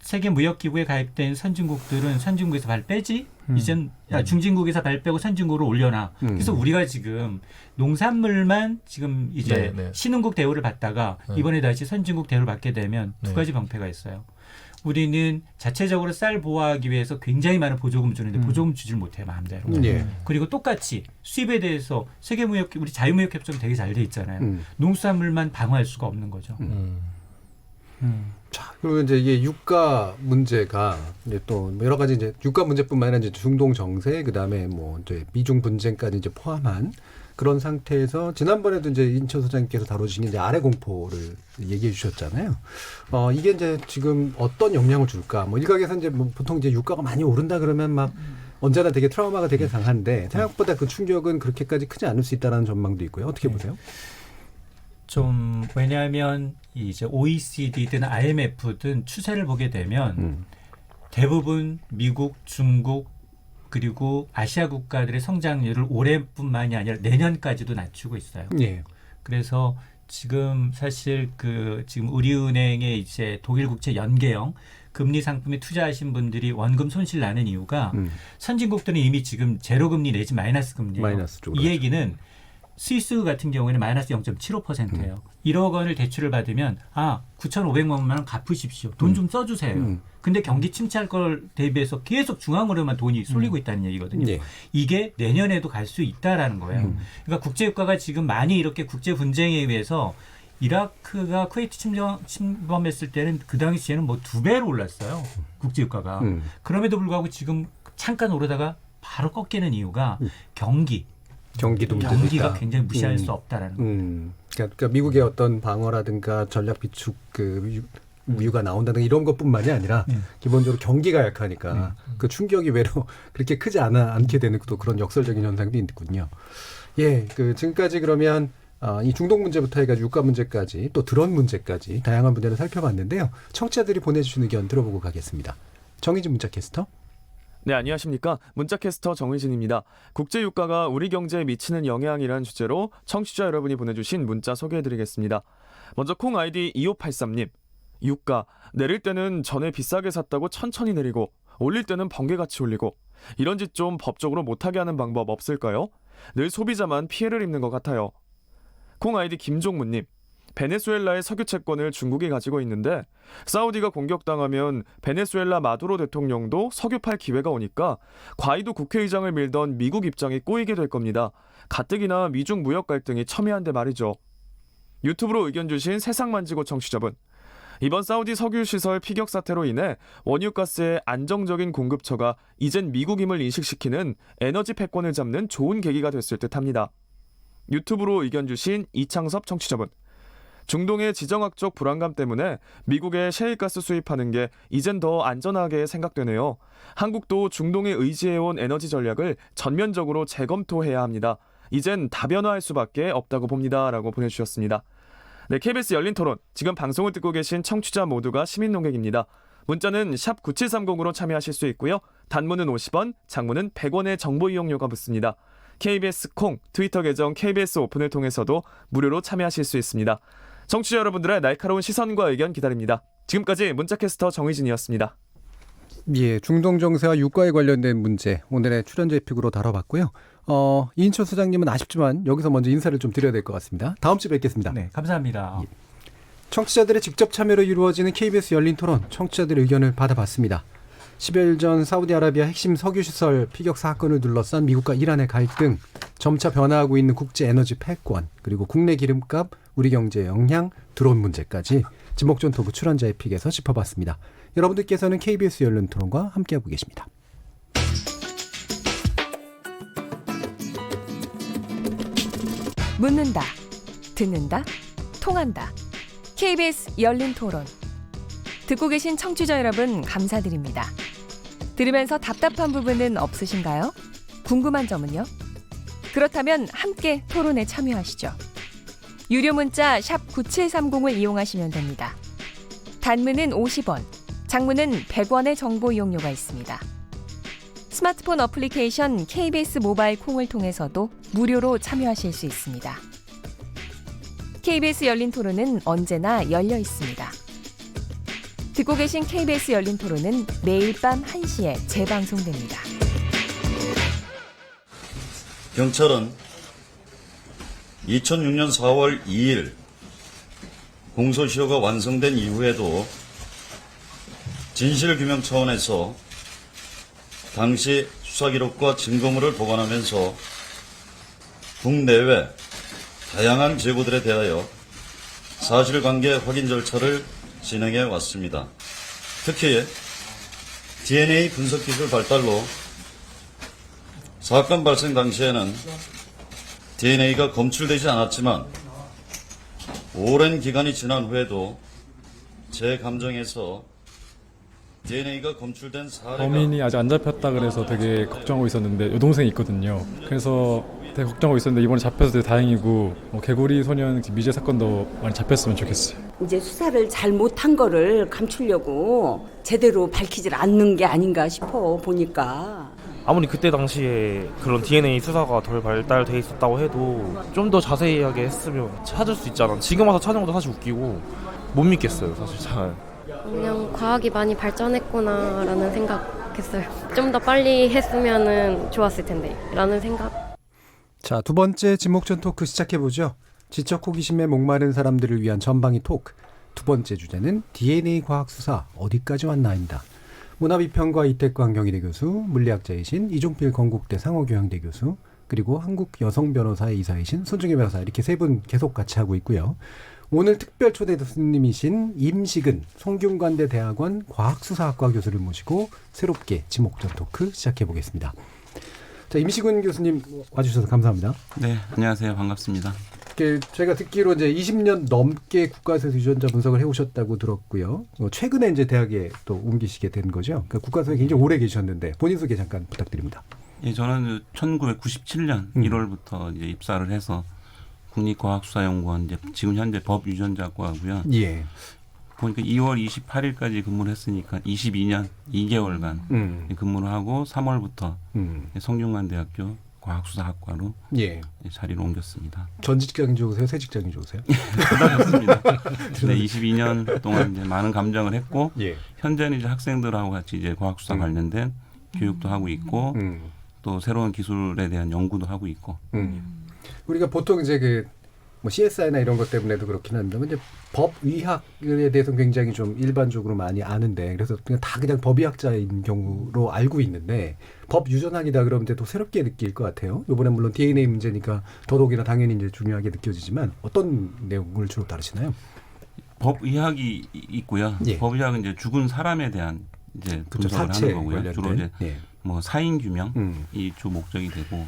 세계 무역기구에 가입된 선진국들은 선진국에서 발 빼지? 이젠 중진국에서 발 빼고 선진국으로 올려놔. 그래서 우리가 지금 농산물만 지금 이제 신흥국 대우를 받다가 이번에 다시 선진국 대우를 받게 되면 두 가지 방패가 있어요. 우리는 자체적으로 쌀 보호하기 위해서 굉장히 많은 보조금 주는데 보조금 주질 못해요, 마음대로. 그리고 똑같이 수입에 대해서 세계무역, 우리 자유무역협정 되게 잘 돼 있잖아요. 농수산물만 방어할 수가 없는 거죠. 자, 그리고 이제 이게 유가 문제가 이제 또 여러 가지 이제 유가 문제뿐만 아니라 이제 중동 정세, 그다음에 뭐 이제 미중 분쟁까지 이제 포함한 그런 상태에서 지난번에도 이제 인천 소장님께서 다뤄주신 이제 아래 공포를 얘기해 주셨잖아요. 이게 이제 지금 어떤 영향을 줄까? 뭐 일각에서 이제 뭐 보통 이제 유가가 많이 오른다 그러면 막 언제나 되게 트라우마가 되게 강한데 생각보다 그 충격은 그렇게까지 크지 않을 수 있다는 전망도 있고요. 어떻게 보세요? 좀 왜냐하면 이제 OECD든 IMF든 추세를 보게 되면 대부분 미국, 중국 그리고 아시아 국가들의 성장률을 올해뿐만이 아니라 내년까지도 낮추고 있어요. 그래서 지금 사실 지금 우리은행의 이제 독일 국채 연계형 금리 상품에 투자하신 분들이 원금 손실 나는 이유가 선진국들은 이미 지금 제로 금리 내지 마이너스 금리예요. 이 얘기는 스위스 같은 경우에는 마이너스 0.75%예요. 1억 원을 대출을 받으면 9,500만 원 갚으십시오. 돈 좀 써주세요. 근데 경기 침체할 걸 대비해서 계속 중앙으로만 돈이 쏠리고 있다는 얘기거든요. 이게 내년에도 갈 수 있다라는 거예요. 그러니까 국제유가가 지금 많이 이렇게 국제 분쟁에 의해서 이라크가 쿠웨이트 침범했을 때는 그 당시에는 뭐 2배로 올랐어요. 국제유가가. 그럼에도 불구하고 지금 잠깐 오르다가 바로 꺾이는 이유가 경기가 굉장히 무시할 수 없다라는 거예요. 그러니까 미국의 어떤 방어라든가 전략 비축 우유가 나온다든가 이런 것뿐만이 아니라 기본적으로 경기가 약하니까 그 충격이 외로 그렇게 크지 않게 되는 또 그런 역설적인 현상도 있군요. 지금까지 그러면 이 중동 문제부터 해가지고 유가 문제까지 또 드론 문제까지 다양한 문제를 살펴봤는데요. 청취자들이 보내주신 의견 들어보고 가겠습니다. 정의진 문자캐스터. 네, 안녕하십니까. 문자캐스터 정의진입니다. 국제유가가 우리 경제에 미치는 영향이라는 주제로 청취자 여러분이 보내주신 문자 소개해드리겠습니다. 먼저 콩 아이디 2583님. 유가, 내릴 때는 전에 비싸게 샀다고 천천히 내리고 올릴 때는 번개같이 올리고 이런 짓 좀 법적으로 못하게 하는 방법 없을까요? 늘 소비자만 피해를 입는 것 같아요. 콩 아이디 김종무님. 베네수엘라의 석유 채권을 중국이 가지고 있는데 사우디가 공격당하면 베네수엘라 마두로 대통령도 석유 팔 기회가 오니까 과이도 국회의장을 밀던 미국 입장이 꼬이게 될 겁니다. 가뜩이나 미중 무역 갈등이 첨예한데 말이죠. 유튜브로 의견 주신 세상만지고 청취자분. 이번 사우디 석유시설 피격 사태로 인해 원유가스의 안정적인 공급처가 이젠 미국임을 인식시키는 에너지 패권을 잡는 좋은 계기가 됐을 듯합니다. 유튜브로 의견 주신 이창섭 청취자분. 중동의 지정학적 불안감 때문에 미국에 셰일가스 수입하는 게 이젠 더 안전하게 생각되네요. 한국도 중동에 의지해온 에너지 전략을 전면적으로 재검토해야 합니다. 이젠 다변화할 수밖에 없다고 봅니다. 라고 보내주셨습니다. 네, KBS 열린 토론. 지금 방송을 듣고 계신 청취자 모두가 시민 농객입니다. 문자는 샵 9730으로 참여하실 수 있고요. 단문은 50원, 장문은 100원의 정보 이용료가 붙습니다. KBS 콩, 트위터 계정 KBS 오픈을 통해서도 무료로 참여하실 수 있습니다. 청취자 여러분들의 날카로운 시선과 의견 기다립니다. 지금까지 문자캐스터 정의진이었습니다. 중동 정세와 유가에 관련된 문제 오늘의 출연자 에픽으로 다뤄봤고요. 이인철 소장님은 아쉽지만 여기서 먼저 인사를 좀 드려야 될 것 같습니다. 다음 주에 뵙겠습니다. 네, 감사합니다. 청취자들의 직접 참여로 이루어지는 KBS 열린 토론, 청취자들의 의견을 받아봤습니다. 10여일 전 사우디아라비아 핵심 석유시설 피격 사건을 둘러싼 미국과 이란의 갈등, 점차 변화하고 있는 국제 에너지 패권, 그리고 국내 기름값, 우리 경제의 영향, 드론 문제까지 지목전 토브 출연자 에픽에서 짚어봤습니다. 여러분들께서는 KBS 열린 토론과 함께하고 계십니다. 묻는다, 듣는다, 통한다. KBS 열린 토론. 듣고 계신 청취자 여러분 감사드립니다. 들으면서 답답한 부분은 없으신가요? 궁금한 점은요? 그렇다면 함께 토론에 참여하시죠. 유료 문자 샵 9730을 이용하시면 됩니다. 단문은 50원, 장문은 100원의 정보 이용료가 있습니다. 스마트폰 어플리케이션 KBS 모바일 콩을 통해서도 무료로 참여하실 수 있습니다. KBS 열린 토론은 언제나 열려 있습니다. 듣고 계신 KBS 열린 토론은 매일 밤 1시에 재방송됩니다. 경찰은 2006년 4월 2일 공소시효가 완성된 이후에도 진실규명 차원에서 당시 수사기록과 증거물을 보관하면서 국내외 다양한 제보들에 대하여 사실관계 확인 절차를 진행해 왔습니다. 특히 DNA 분석기술 발달로 사건 발생 당시에는 DNA가 검출되지 않았지만 오랜 기간이 지난 후에도 제 감정에서 DNA가 검출된 사례가 범인이 아직 안 잡혔다 그래서 되게 걱정하고 있었는데 여동생이 있거든요. 그래서 되게 걱정하고 있었는데 이번에 잡혀서 되게 다행이고 개구리 소년 미제 사건도 많이 잡혔으면 좋겠어요. 이제 수사를 잘 못한 거를 감추려고 제대로 밝히질 않는 게 아닌가 싶어 보니까. 아무리 그때 당시에 그런 DNA 수사가 덜 발달돼 있었다고 해도 좀 더 자세하게 했으면 찾을 수 있잖아. 지금 와서 찾는 것도 사실 웃기고 못 믿겠어요, 사실 잘. 그냥 과학이 많이 발전했구나라는 생각했어요. 좀 더 빨리 했으면 좋았을 텐데 라는 생각. 자, 두 번째 지목전 토크 시작해보죠. 지적 호기심에 목마른 사람들을 위한 전방위 토크. 두 번째 주제는 DNA 과학 수사 어디까지 왔나입니다. 문화비평가 이태광 경희대 교수, 물리학자이신 이종필 건국대 상호교양대 교수, 그리고 한국여성변호사의 이사이신 손중희 변호사, 이렇게 세 분 계속 같이 하고 있고요. 오늘 특별 초대 교수님이신 임식은 송균관대 대학원 과학수사학과 교수를 모시고 새롭게 지목전 토크 시작해보겠습니다. 자, 임식은 교수님 와주셔서 감사합니다. 네, 안녕하세요. 반갑습니다. 제가 듣기로 이제 20년 넘게 국가수사 유전자 분석을 해오셨다고 들었고요. 최근에 이제 대학에 또 옮기시게 된 거죠. 그러니까 국가수사에 굉장히 오래 계셨는데 본인 소개 잠깐 부탁드립니다. 예, 저는 1997년 1월부터 이제 입사를 해서 국립과학수사연구원 이제 지금 현재 법유전자과고요. 예. 보니까 2월 28일까지 근무를 했으니까 22년 2개월간 근무를 하고 3월부터 성균관대학교 과학수사학과로 자리를 옮겼습니다. 전 직장이 좋으세요? 새 직장이 좋으세요? 부담했습니다. 네, 22년 동안 이제 많은 감정을 했고 현재는 이제 학생들하고 같이 이제 과학수사 관련된 교육도 하고 있고 또 새로운 기술에 대한 연구도 하고 있고. 우리가 보통 이제 CSI나 이런 것 때문에도 그렇긴 한데, 이제 법의학에 대해서 굉장히 좀 일반적으로 많이 아는데, 그래서 그냥 법의학자인 경우로 알고 있는데, 법유전학이다 그러면 또 새롭게 느낄 것 같아요. 이번에 물론 DNA 문제니까 더더욱이나 당연히 이제 중요하게 느껴지지만, 어떤 내용을 주로 다루시나요? 법의학이 있고요. 법의학은 이제 죽은 사람에 대한 이제 분석을 하는 거고요. 주로 이제 뭐 사인 규명이 주 목적이 되고,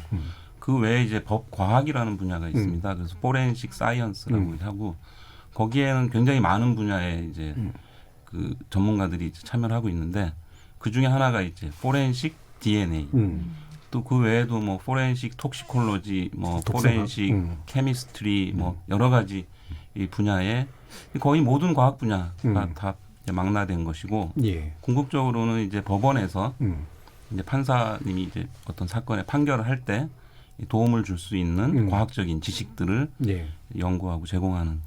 그 외에 이제 법과학이라는 분야가 있습니다. 그래서 포렌식 사이언스라고 하고 거기에는 굉장히 많은 분야의 이제 그 전문가들이 참여를 하고 있는데 그 중에 하나가 이제 포렌식 DNA. 또 그 외에도 뭐 포렌식 톡시콜로지, 뭐 포렌식 케미스트리, 뭐 여러 가지 이 분야에 거의 모든 과학 분야가 다 망라된 것이고 궁극적으로는 이제 법원에서 이제 판사님이 이제 어떤 사건의 판결을 할 때 도움을 줄 수 있는 과학적인 지식들을 연구하고 제공하는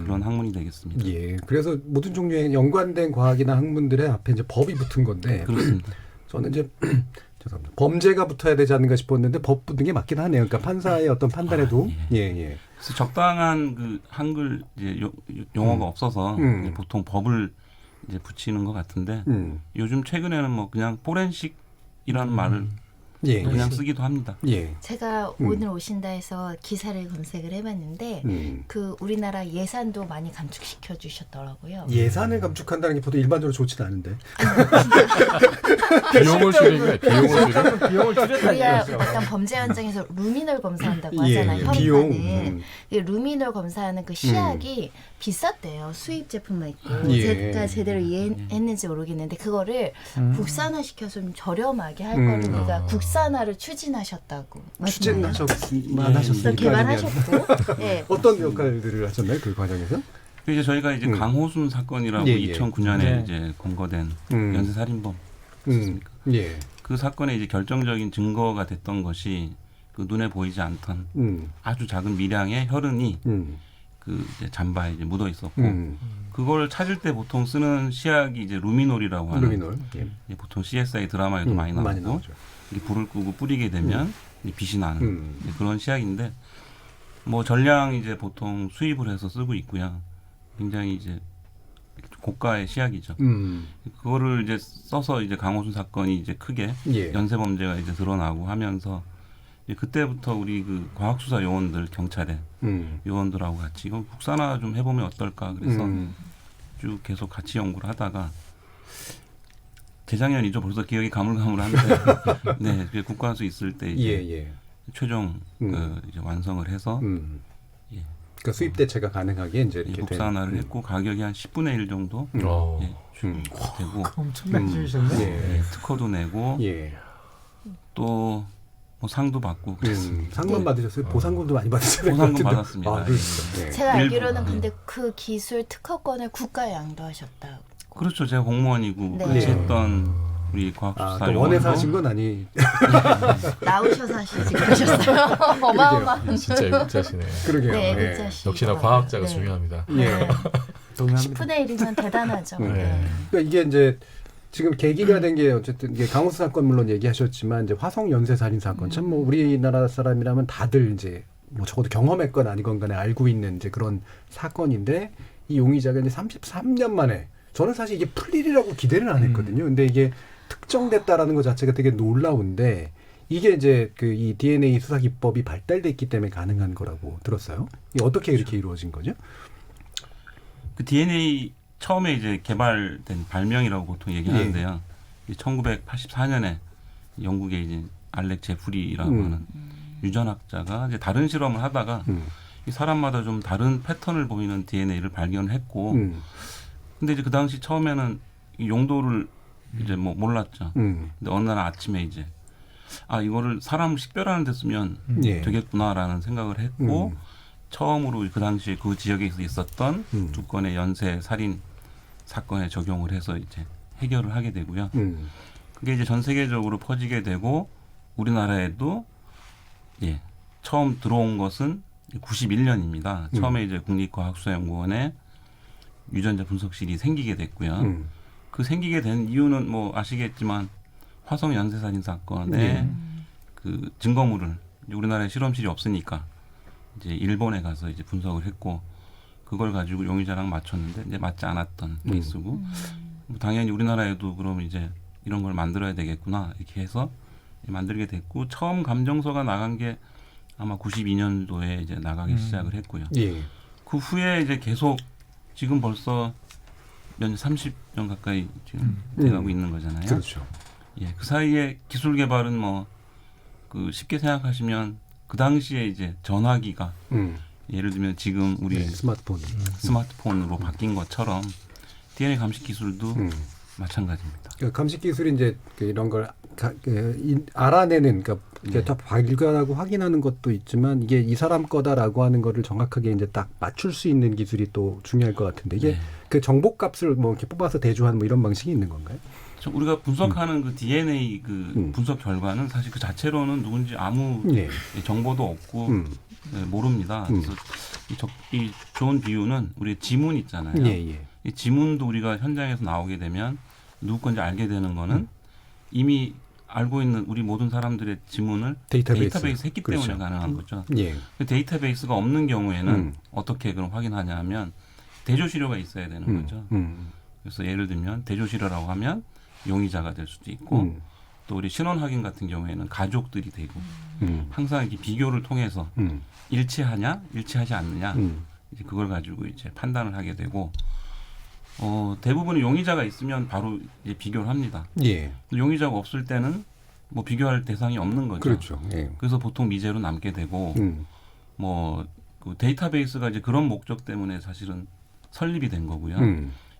그런 학문이 되겠습니다. 그래서 모든 종류의 연관된 과학이나 학문들의 앞에 이제 법이 붙은 건데. 그렇습니다. 저는 이제 죄송합니다. 범죄가 붙어야 되지 않는가 싶었는데 법 붙는 게 맞긴 하네요. 그러니까 판사의 어떤 판단에도 그래서 적당한 그 한글 이제 용어가 없어서 이제 보통 법을 이제 붙이는 것 같은데 요즘 최근에는 뭐 그냥 포렌식이라는 말을 그냥 쓰기도 합니다. 제가 오늘 오신다 해서 기사를 검색을 해봤는데 그 우리나라 예산도 많이 감축시켜 주셨더라고요. 예산을 감축한다는 게 보통 일반적으로 좋지는 않은데. 비용을 줄이는 비용을 줄였다. 우리가 약간 범죄 현장에서 루미놀 검사한다고 하잖아요. 혈흔하는 루미놀 검사하는 그 시약이 비쌌대요. 수입 제품만 있고 제가 제대로 이해했는지 모르겠는데 그거를 국산화시켜서 좀 저렴하게 할 거를 우리가 국산화를 추진하셨다고. 추진하셨습니다. 개발하셨고. 어떤 역할들을 하셨나요? 그 과정에서? 이제 저희가 이제 강호순 사건이라고 2009년에 이제 검거된 연쇄살인범 있습니까? 그 사건의 이제 결정적인 증거가 됐던 것이 그 눈에 보이지 않던 아주 작은 미량의 혈흔이 그 이제 잠바에 이제 묻어 있었고 그걸 찾을 때 보통 쓰는 시약이 이제 루미놀이라고 하는 보통 CSI 드라마에도 많이 나오고 불을 끄고 뿌리게 되면 빛이 나는 그런 시약인데 뭐 전량 이제 보통 수입을 해서 쓰고 있고요. 굉장히 이제 고가의 시약이죠. 그거를 이제 써서 이제 강호순 사건이 이제 크게 연쇄 범죄가 이제 드러나고 하면서 그때부터 우리 그 과학수사 요원들 경찰의 요원들하고 같이 이거 국산화 좀 해보면 어떨까 그래서 쭉 계속 같이 연구를 하다가 재작년이죠. 벌써 기억이 가물가물한데 네, 국가수 있을 때 이제 최종 그 이제 완성을 해서 그러니까 수입 대체가 가능하게 이제 이렇게 국산화를 했고 가격이 한 10분의 1 정도 되고 엄청나게 줄이셨네. 특허도 내고 또 뭐 상도 받고 그랬습니다. 상만 받으셨어요? 보상금도 많이 받으셨어요? 보상금 받았습니다. 제가 알기로는 근데 그 기술 특허권을 국가에 양도하셨다고. 그렇죠. 제가 공무원이고 같이 했던 우리 과학수사 요원도 원에서 하신 건 아니. 나오셔서 하시지 그러셨어요. 어마어마한. 진짜 일자시네. 그러게요. 네, 역시나 과학자가 중요합니다. 동의합니다. 10분의 1이면 대단하죠. 그러니까 이게 이제 지금 계기가 된 게 어쨌든 이게 강호수 사건 물론 얘기하셨지만 이제 화성 연쇄 살인 사건 참 뭐 우리나라 사람이라면 다들 이제 뭐 적어도 경험했건 아니건 간에 알고 있는 이제 그런 사건인데 이 용의자가 이제 33년 만에 저는 사실 이게 풀 일이라고 기대를 안 했거든요. 근데 이게 특정됐다라는 것 자체가 되게 놀라운데 이게 이제 그 이 DNA 수사 기법이 발달됐기 때문에 가능한 거라고 들었어요. 이게 어떻게 이렇게 이루어진 거죠? 그 DNA 처음에 이제 개발된 발명이라고 보통 얘기하는데요. 1984년에 영국의 이제 알렉 제프리라고 하는 유전학자가 이제 다른 실험을 하다가 이 사람마다 좀 다른 패턴을 보이는 DNA를 발견했고, 근데 이제 그 당시 처음에는 이 용도를 이제 뭐 몰랐죠. 근데 어느 날 아침에 이제 이거를 사람을 식별하는 데 쓰면 되겠구나라는 생각을 했고. 처음으로 그 당시에 그 지역에서 있었던 2건의 연쇄 살인 사건에 적용을 해서 이제 해결을 하게 되고요. 그게 이제 전 세계적으로 퍼지게 되고 우리나라에도 처음 들어온 것은 91년입니다. 처음에 이제 국립과학수사연구원에 유전자 분석실이 생기게 됐고요. 그 생기게 된 이유는 뭐 아시겠지만 화성 연쇄 살인 사건의 그 증거물을 우리나라에 실험실이 없으니까 이제 일본에 가서 이제 분석을 했고 그걸 가지고 용의자랑 맞췄는데 이제 맞지 않았던 케이스고 뭐 당연히 우리나라에도 그럼 이제 이런 걸 만들어야 되겠구나 이렇게 해서 만들게 됐고 처음 감정서가 나간 게 아마 92년도에 이제 나가기 시작을 했고요. 그 후에 이제 계속 지금 벌써 몇 년, 30년 가까이 지금 돼가고 있는 거잖아요. 그렇죠. 그 사이에 기술 개발은 뭐 그 쉽게 생각하시면 그 당시에 이제 전화기가 예를 들면 지금 우리 스마트폰으로 바뀐 것처럼 DNA 감식 기술도 마찬가지입니다. 그러니까 감식 기술이 이제 이런 걸 알아내는 그러니까 다 발견하고 확인하는 것도 있지만 이게 이 사람 거다라고 하는 거를 정확하게 이제 딱 맞출 수 있는 기술이 또 중요할 것 같은데 이게 그 정보값을 뭐 이렇게 뽑아서 대조하는 뭐 이런 방식이 있는 건가요? 우리가 분석하는 그 DNA 그 분석 결과는 사실 그 자체로는 누군지 아무 정보도 없고 모릅니다. 그래서 이 좋은 비유는 우리 지문 있잖아요. 이 지문도 우리가 현장에서 나오게 되면 누구 건지 알게 되는 거는 이미 알고 있는 우리 모든 사람들의 지문을 데이터베이스 했기 때문에 가능한 거죠. 그 데이터베이스가 없는 경우에는 어떻게 그럼 확인하냐면 대조시료가 있어야 되는 거죠. 그래서 예를 들면 대조시료라고 하면 용의자가 될 수도 있고 또 우리 신원 확인 같은 경우에는 가족들이 되고 항상 이렇게 비교를 통해서 일치하냐, 일치하지 않느냐 이제 그걸 가지고 이제 판단을 하게 되고 대부분의 용의자가 있으면 바로 이제 비교를 합니다. 예. 용의자가 없을 때는 뭐 비교할 대상이 없는 거죠. 그렇죠. 예. 그래서 보통 미제로 남게 되고 뭐 그 데이터베이스가 이제 그런 목적 때문에 사실은 설립이 된 거고요.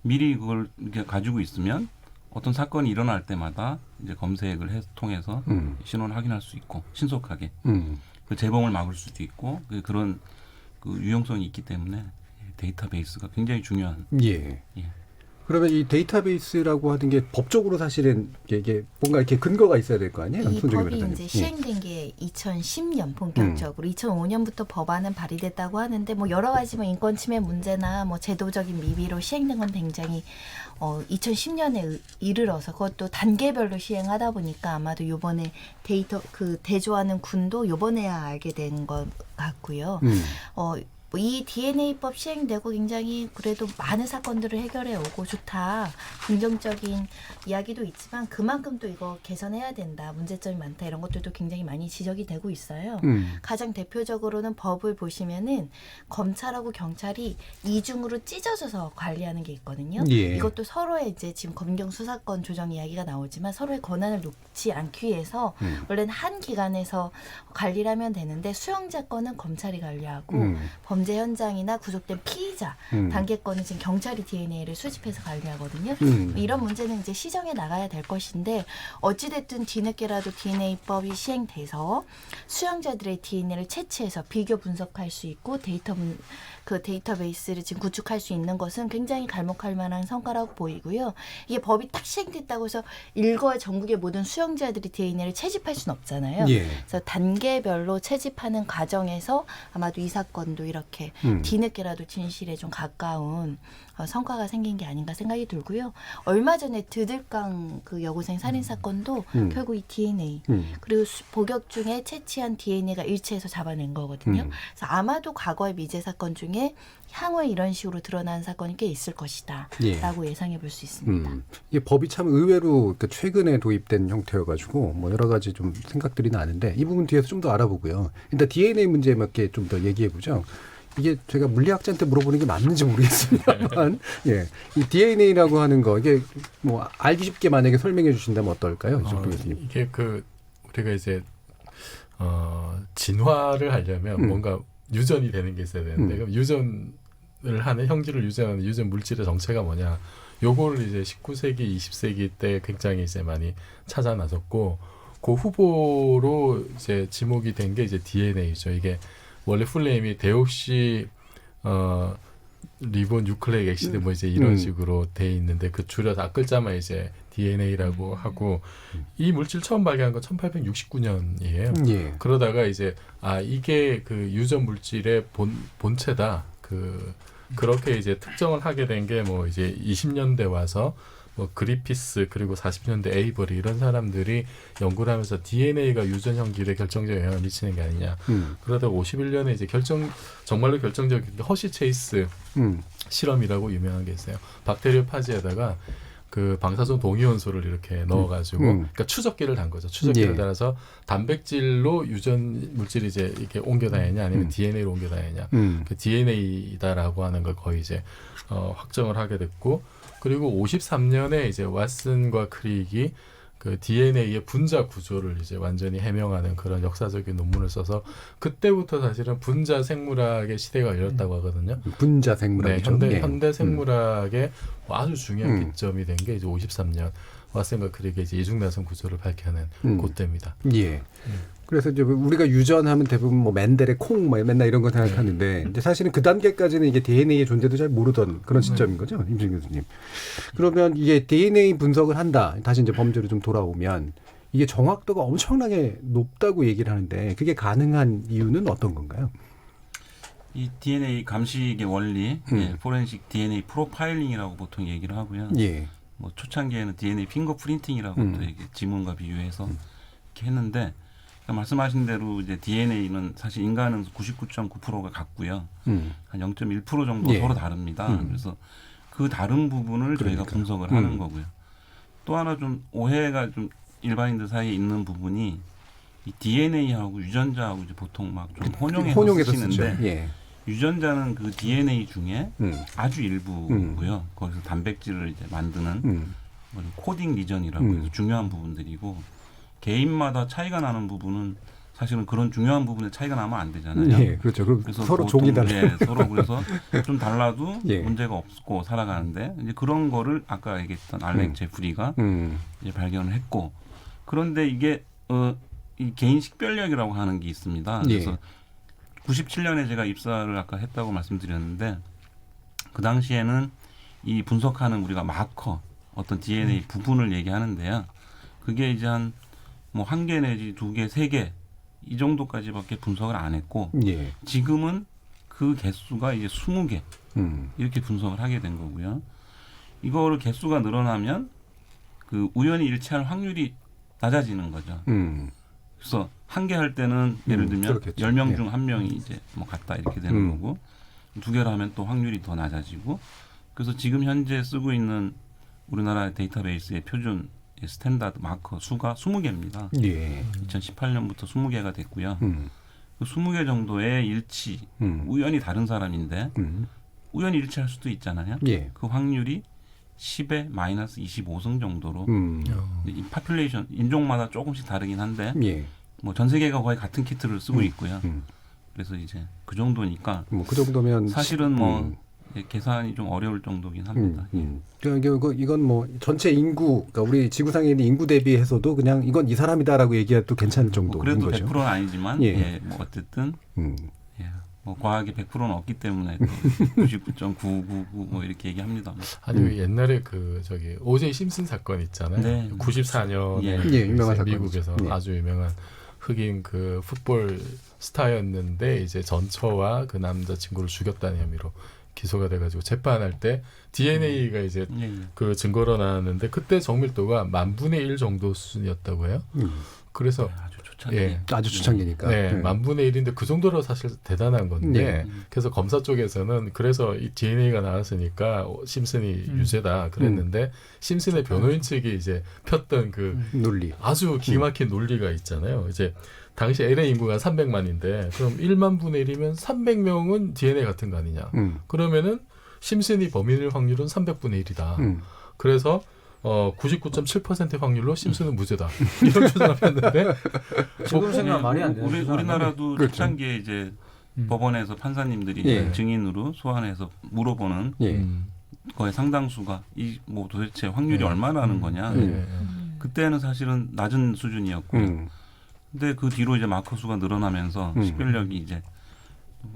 미리 그걸 이렇게 가지고 있으면 어떤 사건이 일어날 때마다 이제 검색을 통해서 신원을 확인할 수 있고 신속하게 그 재범을 막을 수도 있고 그런 그 유용성이 있기 때문에 데이터베이스가 굉장히 중요한. 예. 그러면 이 데이터베이스라고 하는 게 법적으로 사실은 이게 뭔가 이렇게 근거가 있어야 될 거 아니에요? 이 법이 이제 시행된 게 2010년 본격적으로 2005년부터 법안은 발의됐다고 하는데 뭐 여러 가지 뭐 인권 침해 문제나 뭐 제도적인 미비로 시행된 건 굉장히 2010년에 이르러서 그것도 단계별로 시행하다 보니까 아마도 요번에 데이터 그 대조하는 군도 요번에야 알게 된 것 같고요. 이 DNA법 시행되고 굉장히 그래도 많은 사건들을 해결해 오고 좋다. 긍정적인 이야기도 있지만 그만큼 또 이거 개선해야 된다. 문제점이 많다. 이런 것들도 굉장히 많이 지적이 되고 있어요. 가장 대표적으로는 법을 보시면은 검찰하고 경찰이 이중으로 찢어져서 관리하는 게 있거든요. 예. 이것도 서로의 이제 지금 검경 수사권 조정 이야기가 나오지만 서로의 권한을 놓지 않기 위해서 원래는 한 기관에서 관리를 하면 되는데 수용자권은 검찰이 관리하고 범죄 현장이나 구속된 피의자 단계권은 지금 경찰이 DNA를 수집해서 관리하거든요. 이런 문제는 이제 시정해 나가야 될 것인데 어찌됐든 뒤늦게라도 DNA법이 시행돼서 수용자들의 DNA를 채취해서 비교 분석할 수 있고 그 데이터베이스를 지금 구축할 수 있는 것은 굉장히 갈목할 만한 성과라고 보이고요. 이게 법이 딱 시행됐다고 해서 일거에 전국의 모든 수용자들이 DNA를 채집할 수는 없잖아요. 예. 그래서 단계별로 채집하는 과정에서 아마도 이 사건도 이렇게 뒤늦게라도 진실에 좀 가까운 성과가 생긴 게 아닌가 생각이 들고요. 얼마 전에 드들강 그 여고생 살인 사건도 결국 이 DNA 그리고 복역 중에 채취한 DNA가 일치해서 잡아낸 거거든요. 그래서 아마도 과거의 미제 사건 중에 향후에 이런 식으로 드러난 사건이 꽤 있을 것이다 라고 예상해 볼 수 있습니다. 이게 법이 참 의외로 최근에 도입된 형태여가지고 뭐 여러 가지 좀 생각들이 나는데 이 부분 뒤에서 좀 더 알아보고요. 일단 DNA 문제에 맞게 좀 더 얘기해보죠. 이게 제가 물리학자한테 물어보는 게 맞는지 모르겠습니다만, 예, 이 DNA라고 하는 거 이게 뭐 알기 쉽게 만약에 설명해 주신다면 어떨까요, 이게 우리가 이제 진화를 하려면 뭔가 유전이 되는 게 있어야 되는데 그럼 유전을 하는 형질을 유전하는 유전 물질의 정체가 뭐냐? 요거를 이제 19세기, 20세기 때 굉장히 이제 많이 찾아 나섰고 그 후보로 이제 지목이 된 게 이제 DNA죠. 이게 원래 풀네임이 데옥시 리본 뉴클레익 엑시드 뭐 이제 이런 식으로 돼 있는데 그 줄여서 앞글자만 이제 DNA라고 하고 이 물질 처음 발견한 건 1869년이에요. 예. 그러다가 이제 이게 그 유전 물질의 본체다. 그렇게 이제 특정을 하게 된 게 뭐 이제 20년대 와서 뭐 그리피스 그리고 40년대 에이버리 이런 사람들이 연구를 하면서 DNA가 유전 형질에 결정적 영향을 미치는 게 아니냐. 그러다가 51년에 이제 정말로 결정적인 허시 체이스 실험이라고 유명한 게 있어요. 박테리오파지에다가 그 방사성 동위원소를 이렇게 넣어가지고, 그러니까 추적기를 단 거죠. 추적기를 달아서 단백질로 유전 물질이 이제 이렇게 옮겨 다니냐, 아니면 DNA로 옮겨 다니냐. 그 DNA다라고 하는 걸 거의 이제 확정을 하게 됐고, 그리고 53년에 이제 왓슨과 크릭이 그 DNA의 분자 구조를 이제 완전히 해명하는 그런 역사적인 논문을 써서 그때부터 사실은 분자 생물학의 시대가 열렸다고 하거든요. 분자 생물학이죠. 네, 현대 생물학의 아주 중요한 기점이 된 게 이제 53년 왓슨과 크릭의 이제 이중나선 구조를 밝혀낸 그때입니다. 예. 그래서 이제 우리가 유전하면 대부분 뭐 맨델의 콩 뭐 맨날 이런 거 생각하는데 근데 사실은 그 단계까지는 이게 DNA의 존재도 잘 모르던 그런 시점인 거죠, 임진 교수님. 그러면 이게 DNA 분석을 한다. 다시 이제 범죄로 좀 돌아오면 이게 정확도가 엄청나게 높다고 얘기를 하는데 그게 가능한 이유는 어떤 건가요? 이 DNA 감식의 원리, 포렌식 DNA 프로파일링이라고 보통 얘기를 하고요. 예. 뭐 초창기에는 DNA 핑거프린팅이라고 또 이게 지문과 비교해서 이렇게 했는데. 그러니까 말씀하신 대로 이제 DNA는 사실 인간은 99.9%가 같고요. 한 0.1% 정도 서로 다릅니다. 그래서 그 다른 부분을 저희가 분석을 하는 거고요. 또 하나 좀 오해가 좀 일반인들 사이에 있는 부분이 이 DNA하고 유전자하고 이제 보통 막 좀 혼용해서 쓰시는데 예. 유전자는 그 DNA 중에 아주 일부고요. 거기서 단백질을 이제 만드는 코딩 리전이라고 해서 중요한 부분들이고 개인마다 차이가 나는 부분은 사실은 그런 중요한 부분에 차이가 나면 안 되잖아요. 예, 그렇죠. 그래서 서로 종이 달라. 예, 서로 그래서 좀 달라도 예. 문제가 없고 살아가는데 이제 그런 거를 아까 얘기했던 알렉 제프리가 이제 발견을 했고 그런데 이게 이 개인 식별력이라고 하는 게 있습니다. 그래서 예. 97년에 제가 입사를 아까 했다고 말씀드렸는데 그 당시에는 이 분석하는 우리가 마커 어떤 DNA 부분을 얘기하는데요. 그게 이제 한 개 내지 2개, 3개 이 정도까지밖에 분석을 안 했고 예. 지금은 그 개수가 이제 20개 이렇게 분석을 하게 된 거고요. 이거를 개수가 늘어나면 그 우연히 일치할 확률이 낮아지는 거죠. 그래서 1개 할 때는 예를 들면 그렇겠죠. 10명 중 1명이 이제 같다 이렇게 되는 거고 2개를 하면 또 확률이 더 낮아지고 그래서 지금 현재 쓰고 있는 우리나라 데이터베이스의 표준 스탠다드 마커 수가 20개입니다. 예. 2018년부터 20개가 됐고요. 그 20개 정도의 일치, 우연히 다른 사람인데 우연히 일치할 수도 있잖아요. 예. 그 확률이 10의 마이너스 25승 정도로 이 파퓰레이션 인종마다 조금씩 다르긴 한데 예. 전 세계가 거의 같은 키트를 쓰고 있고요. 그래서 이제 그 정도니까 그 정도면 사실은 계산이 좀 어려울 정도긴 합니다. 그러니까 이건 전체 인구, 그러니까 우리 지구상에 있는 인구 대비해서도 그냥 이건 이 사람이다라고 얘기해도 괜찮을 정도인 그래도 거죠. 100%는 아니지만 예. 어쨌든 과학이 100%는 없기 때문에 99.999 이렇게 얘기합니다. 아니 옛날에 O.J. 심슨 사건 있잖아요. 네. 94년에 유명한 미국에서 아주 유명한 흑인 그 풋볼 스타였는데 이제 전처와 그 남자친구를 죽였다는 혐의로 기소가 돼가지고 재판할 때 DNA가 이제 그 증거로 나왔는데 그때 정밀도가 10,000분의 1 정도 수준이었다고 해요. 그래서 아주 초창기. 예, 아주 초창기니까. 네, 10,000분의 1인데 그 정도로 사실 대단한 건데 그래서 검사 쪽에서는 그래서 이 DNA가 나왔으니까 심슨이 유죄다 그랬는데 심슨의 변호인 측이 이제 폈던 그 논리 아주 기막힌 논리가 있잖아요. 이제 당시 LA 인구가 300만인데 그럼 1만 분의 1이면 300명은 DNA 같은 거 아니냐. 그러면은 심슨이 범인일 확률은 300분의 1이다. 그래서 99.7%의 확률로 심슨은 무죄다. 이런 주장을 했는데 지금 생각 말이 안 돼요. 우리나라도 초창기에 이제 법원에서 판사님들이 증인으로 소환해서 물어보는 거의 상당수가 도대체 확률이 얼마나는 거냐. 그때는 사실은 낮은 수준이었고요. 근데 그 뒤로 이제 마커 수가 늘어나면서 식별력이 이제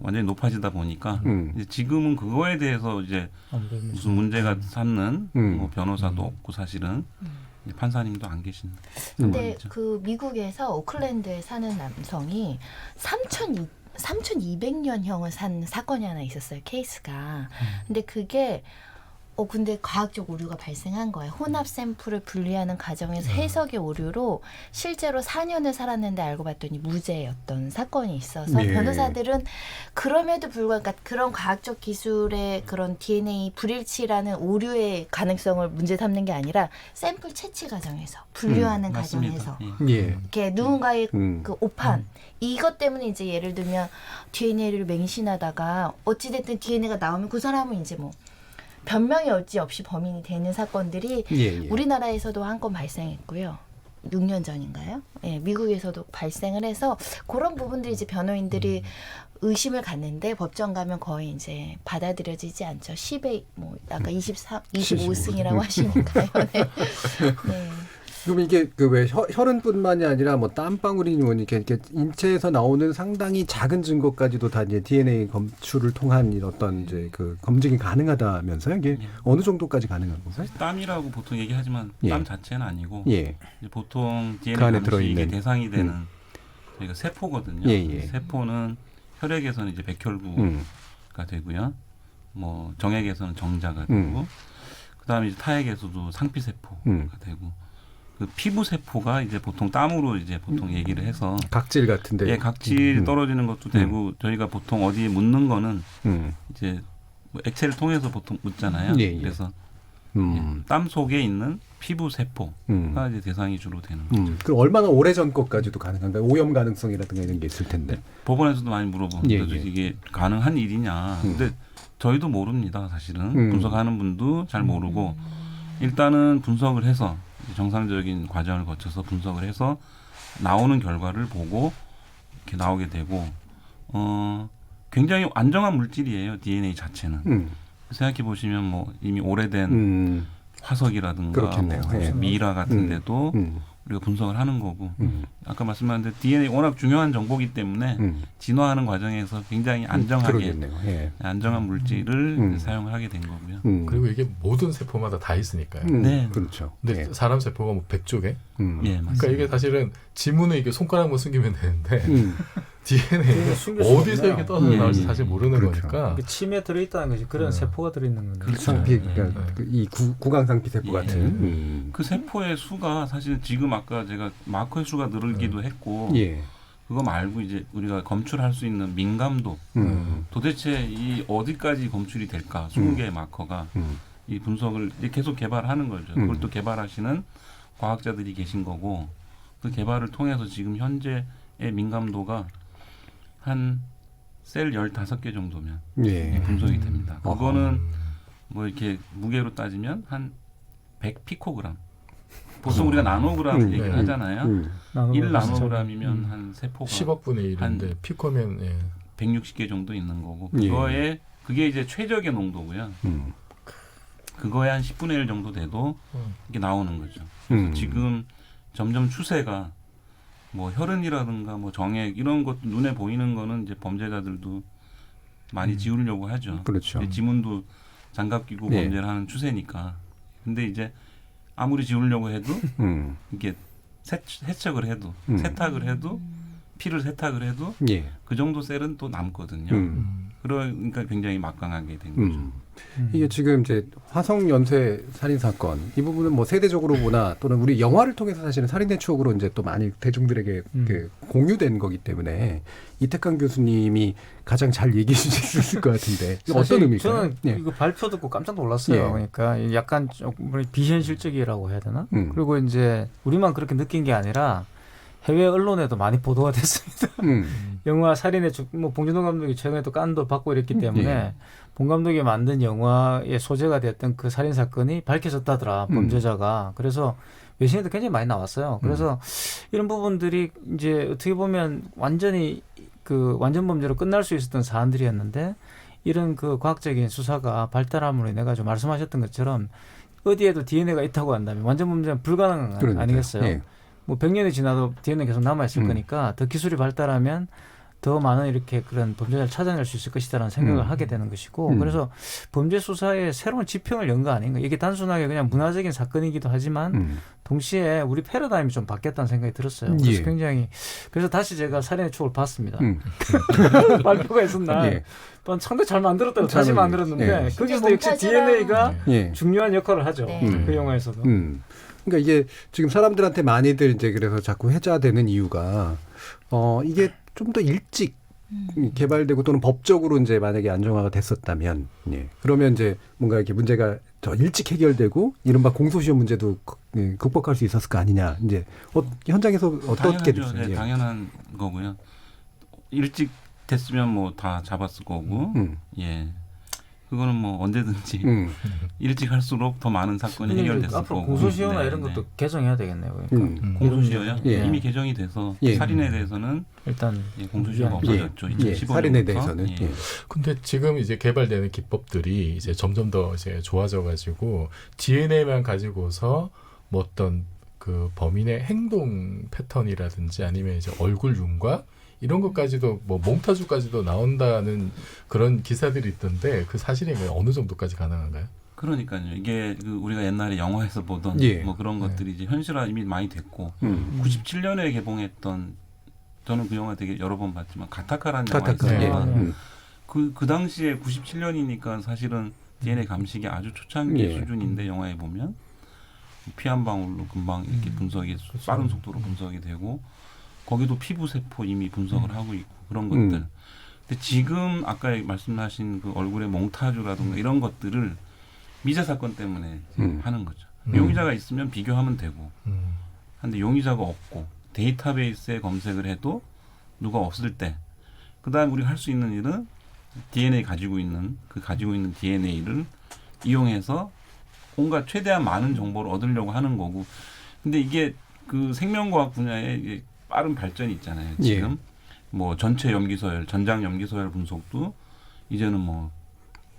완전히 높아지다 보니까 이제 지금은 그거에 대해서 이제 무슨 문제가 삼는 변호사도 없고 사실은 판사님도 안 계신. 근데 그 미국에서 오클랜드에 사는 남성이 3,200년형을 산 사건이 하나 있었어요. 케이스가. 근데 그게 근데 과학적 오류가 발생한 거예요. 혼합 샘플을 분리하는 과정에서 해석의 오류로 실제로 4년을 살았는데 알고 봤더니 무죄였던 사건이 있어서 변호사들은 그럼에도 불구하고 그러니까 그런 과학적 기술의 그런 DNA 불일치라는 오류의 가능성을 문제 삼는 게 아니라 샘플 채취 과정에서 분류하는 과정에서 이렇게 누군가의 그 오판 이것 때문에 이제 예를 들면 DNA를 맹신하다가 어찌됐든 DNA가 나오면 그 사람은 이제 변명이 어찌없이 범인이 되는 사건들이 우리나라에서도 한 건 발생했고요. 6년 전인가요? 예, 미국에서도 발생을 해서 그런 부분들이 이제 변호인들이 의심을 갖는데 법정 가면 거의 이제 받아들여지지 않죠. 10에 아까 25승이라고 하시니까요. 네. 그럼 이게 왜 혈흔뿐만이 아니라 땀방울이 이렇게 인체에서 나오는 상당히 작은 증거까지도 다 이제 DNA 검출을 통한 어떤 이제 그 검증이 가능하다면서요? 이게 어느 정도까지 가능한 건가요? 땀이라고 보통 얘기하지만 땀 자체는 아니고 이제 보통 DNA 감식의 대상이 되는 저희가 세포거든요. 세포는 혈액에서는 이제 백혈구가 되고요. 정액에서는 정자가 되고 그다음에 이제 타액에서도 상피세포가 되고. 그 피부 세포가 이제 보통 땀으로 이제 보통 얘기를 해서 각질 같은데 각질 떨어지는 것도 되고 저희가 보통 어디에 묻는 거는 이제 액체를 통해서 보통 묻잖아요. 그래서 땀 속에 있는 피부 세포가 이제 대상이 주로 되는 거죠. 그럼 얼마나 오래 전 것까지도 가능한가요? 오염 가능성이라든가 이런 게 있을 텐데. 법원에서도 많이 물어보는데 이게 가능한 일이냐. 근데 저희도 모릅니다. 사실은 분석하는 분도 잘 모르고 일단은 분석을 해서 정상적인 과정을 거쳐서 분석을 해서 나오는 결과를 보고 이렇게 나오게 되고 굉장히 안정한 물질이에요. DNA 자체는. 생각해 보시면 뭐 이미 오래된 화석이라든가 뭐 미라 같은 데도 우리가 분석을 하는 거고 아까 말씀하신 대로 DNA 워낙 중요한 정보이기 때문에 진화하는 과정에서 굉장히 안정하게 안정한 물질을 사용을 하게 된 거고요. 그리고 이게 모든 세포마다 다 있으니까요. 네, 그렇죠. 근데 사람 세포가 뭐 100조개? 네, 그러니까 이게 사실은 지문에 이게 손가락만 숨기면 되는데 DNA가 어디서 이렇게 떠서 나올지 사실 모르는 거니까. 침에 들어있다는 것이 그런 세포가 들어있는 건데. 상피, 그러니까 이 구강상피 세포 같은. 그 세포의 수가 사실 지금 아까 제가 마커의 수가 늘기도 했고 그거 말고 이제 우리가 검출할 수 있는 민감도 도대체 이 어디까지 검출이 될까 20개의 마커가 이 분석을 이제 계속 개발하는 거죠. 그걸 또 개발하시는 과학자들이 계신 거고 그 개발을 통해서 지금 현재의 민감도가 한 셀 15개 정도면 분석이 됩니다. 그거는 뭐 이렇게 무게로 따지면 한 100피코그램. 보통 우리가 나노그램 얘기를 하잖아요. 1나노그램이면 한 세포가 10억 분의 1인데 피코면 160개 정도 있는 거고 그거에 그게 이제 최적의 농도고요. 그거에 한 10분의 1 정도 돼도 이게 나오는 거죠. 그래서 지금 점점 추세가 뭐 혈흔이라든가 뭐 정액 이런 것 눈에 보이는 거는 이제 범죄자들도 많이 지우려고 하죠. 그렇죠. 지문도 장갑 끼고 범죄를 하는 추세니까. 근데 이제 아무리 지우려고 해도 이게 세척을 해도 세탁을 해도 피를 세탁을 해도 그 정도 셀은 또 남거든요. 그러니까 굉장히 막강하게 된 거죠. 이게 지금 이제 화성 연쇄 살인 사건 이 부분은 뭐 세대적으로 보나 또는 우리 영화를 통해서 사실은 살인의 추억으로 이제 또 많이 대중들에게 그 공유된 거기 때문에 이태강 교수님이 가장 잘 얘기해 주실 수 있을 것 같은데 어떤 의미일까요? 저는 이거 발표 듣고 깜짝 놀랐어요. 그러니까 약간 조금 비현실적이라고 해야 되나? 그리고 이제 우리만 그렇게 느낀 게 아니라 해외 언론에도 많이 보도가 됐습니다. 영화 살인의 뭐 봉준호 감독이 최근에 또 깐도 받고 이랬기 때문에 봉 감독이 만든 영화의 소재가 됐던 그 살인 사건이 밝혀졌다더라 범죄자가. 그래서 외신에도 굉장히 많이 나왔어요. 그래서 이런 부분들이 이제 어떻게 보면 완전히 그 완전 범죄로 끝날 수 있었던 사안들이었는데 이런 그 과학적인 수사가 발달함으로 인해 가지고 말씀하셨던 것처럼 어디에도 DNA가 있다고 한다면 완전 범죄는 불가능한 거 아니겠어요? 뭐 100년이 지나도 DNA 계속 남아있을 거니까 더 기술이 발달하면 더 많은 이렇게 그런 범죄자를 찾아낼 수 있을 것이다라는 생각을 하게 되는 것이고 그래서 범죄 수사에 새로운 지평을 연 거 아닌가. 이게 단순하게 그냥 문화적인 사건이기도 하지만 동시에 우리 패러다임이 좀 바뀌었다는 생각이 들었어요. 그래서 굉장히 그래서 다시 제가 살인의 추억을 봤습니다. 발표가 있었나. 상당히 잘 만들었다고 다시 만들었는데 거기서도 역시 DNA가 중요한 역할을 하죠. 그 영화에서도. 그러니까 이게 지금 사람들한테 많이들 이제 그래서 자꾸 회자되는 이유가 이게 좀 더 일찍 개발되고 또는 법적으로 이제 만약에 안정화가 됐었다면 그러면 이제 뭔가 이렇게 문제가 더 일찍 해결되고 이른바 공소시효 문제도 극복할 수 있었을 거 아니냐. 이제 현장에서 어떻게 됐어요? 네, 당연한 거고요. 일찍 됐으면 뭐 다 잡았을 거고 그거는 뭐 언제든지 일찍 할수록 더 많은 사건이 해결됐을 거고. 공소시효나 이런 것도 개정해야 되겠네요. 그러니까. 공소시효요? 이미 개정이 돼서 살인에 대해서는 일단 공소시효가 없어졌죠. 2015년부터. 살인에 대해서는. 근데 지금 이제 개발되는 기법들이 이제 점점 더 이제 좋아져가지고 DNA만 가지고서 뭐 어떤 그 범인의 행동 패턴이라든지 아니면 이제 얼굴 윤곽 이런 것까지도 뭐 몽타주까지도 나온다는 그런 기사들이 있던데 그 사실이 어느 정도까지 가능한가요? 그러니까요. 이게 그 우리가 옛날에 영화에서 보던 뭐 그런 것들이 이제 현실화 이미 많이 됐고 97년에 개봉했던 저는 그 영화 되게 여러 번 봤지만 가타카라는 영화 있어요. 그 당시에 97년이니까 사실은 DNA 감식이 아주 초창기 수준인데 영화에 보면 피 한 방울로 금방 이렇게 분석이 빠른 속도로 분석이 되고 거기도 피부 세포 이미 분석을 하고 있고 그런 것들. 근데 지금 아까 말씀하신 그 얼굴의 몽타주라든가 이런 것들을 미제 사건 때문에 하는 거죠. 용의자가 있으면 비교하면 되고. 근데 용의자가 없고 데이터베이스에 검색을 해도 누가 없을 때 그다음 우리가 할 수 있는 일은 DNA 가지고 있는 DNA를 이용해서 온갖 최대한 많은 정보를 얻으려고 하는 거고. 근데 이게 그 생명과학 분야의 빠른 발전이 있잖아요. 지금 뭐 전체 염기서열, 전장 염기서열 분석도 이제는 뭐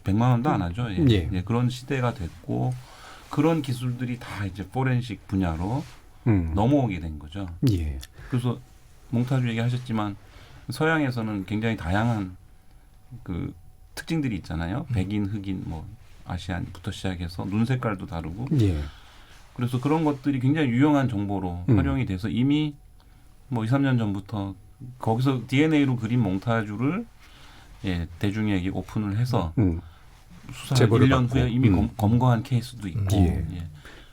100만 원도 안 하죠. 그런 시대가 됐고 그런 기술들이 다 이제 포렌식 분야로 넘어오게 된 거죠. 그래서 몽타주 얘기하셨지만 서양에서는 굉장히 다양한 그 특징들이 있잖아요. 백인, 흑인, 뭐 아시안부터 시작해서 눈 색깔도 다르고. 그래서 그런 것들이 굉장히 유용한 정보로 활용이 돼서 이미 뭐 2, 3년 전부터 거기서 DNA로 그린 몽타주를 대중에게 오픈을 해서 수사 1년 받고. 후에 이미 검거한 케이스도 있고.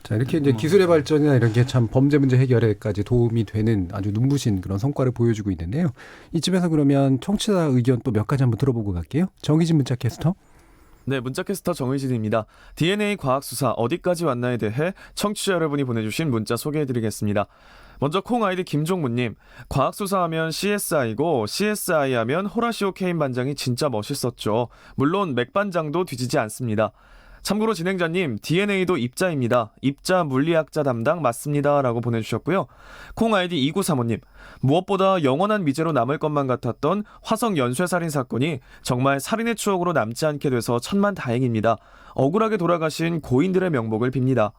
자, 이렇게 이제 기술의 발전이나 이런 게 참 범죄 문제 해결에까지 도움이 되는 아주 눈부신 그런 성과를 보여주고 있는데요. 이쯤에서 그러면 청취자 의견 또 몇 가지 한번 들어보고 갈게요. 정희진 문자캐스터. 네, 문자캐스터 정의진입니다. DNA 과학수사 어디까지 왔나에 대해 청취자 여러분이 보내주신 문자 소개해드리겠습니다. 먼저 콩 아이디 김종무님, 과학수사하면 CSI고 CSI 하면 호라시오 케인 반장이 진짜 멋있었죠. 물론 맥 반장도 뒤지지 않습니다. 참고로 진행자님, DNA도 입자입니다. 입자 물리학자 담당 맞습니다. 라고 보내주셨고요. 콩 아이디 2935님, 무엇보다 영원한 미제로 남을 것만 같았던 화성 연쇄살인 사건이 정말 살인의 추억으로 남지 않게 돼서 천만다행입니다. 억울하게 돌아가신 고인들의 명복을 빕니다.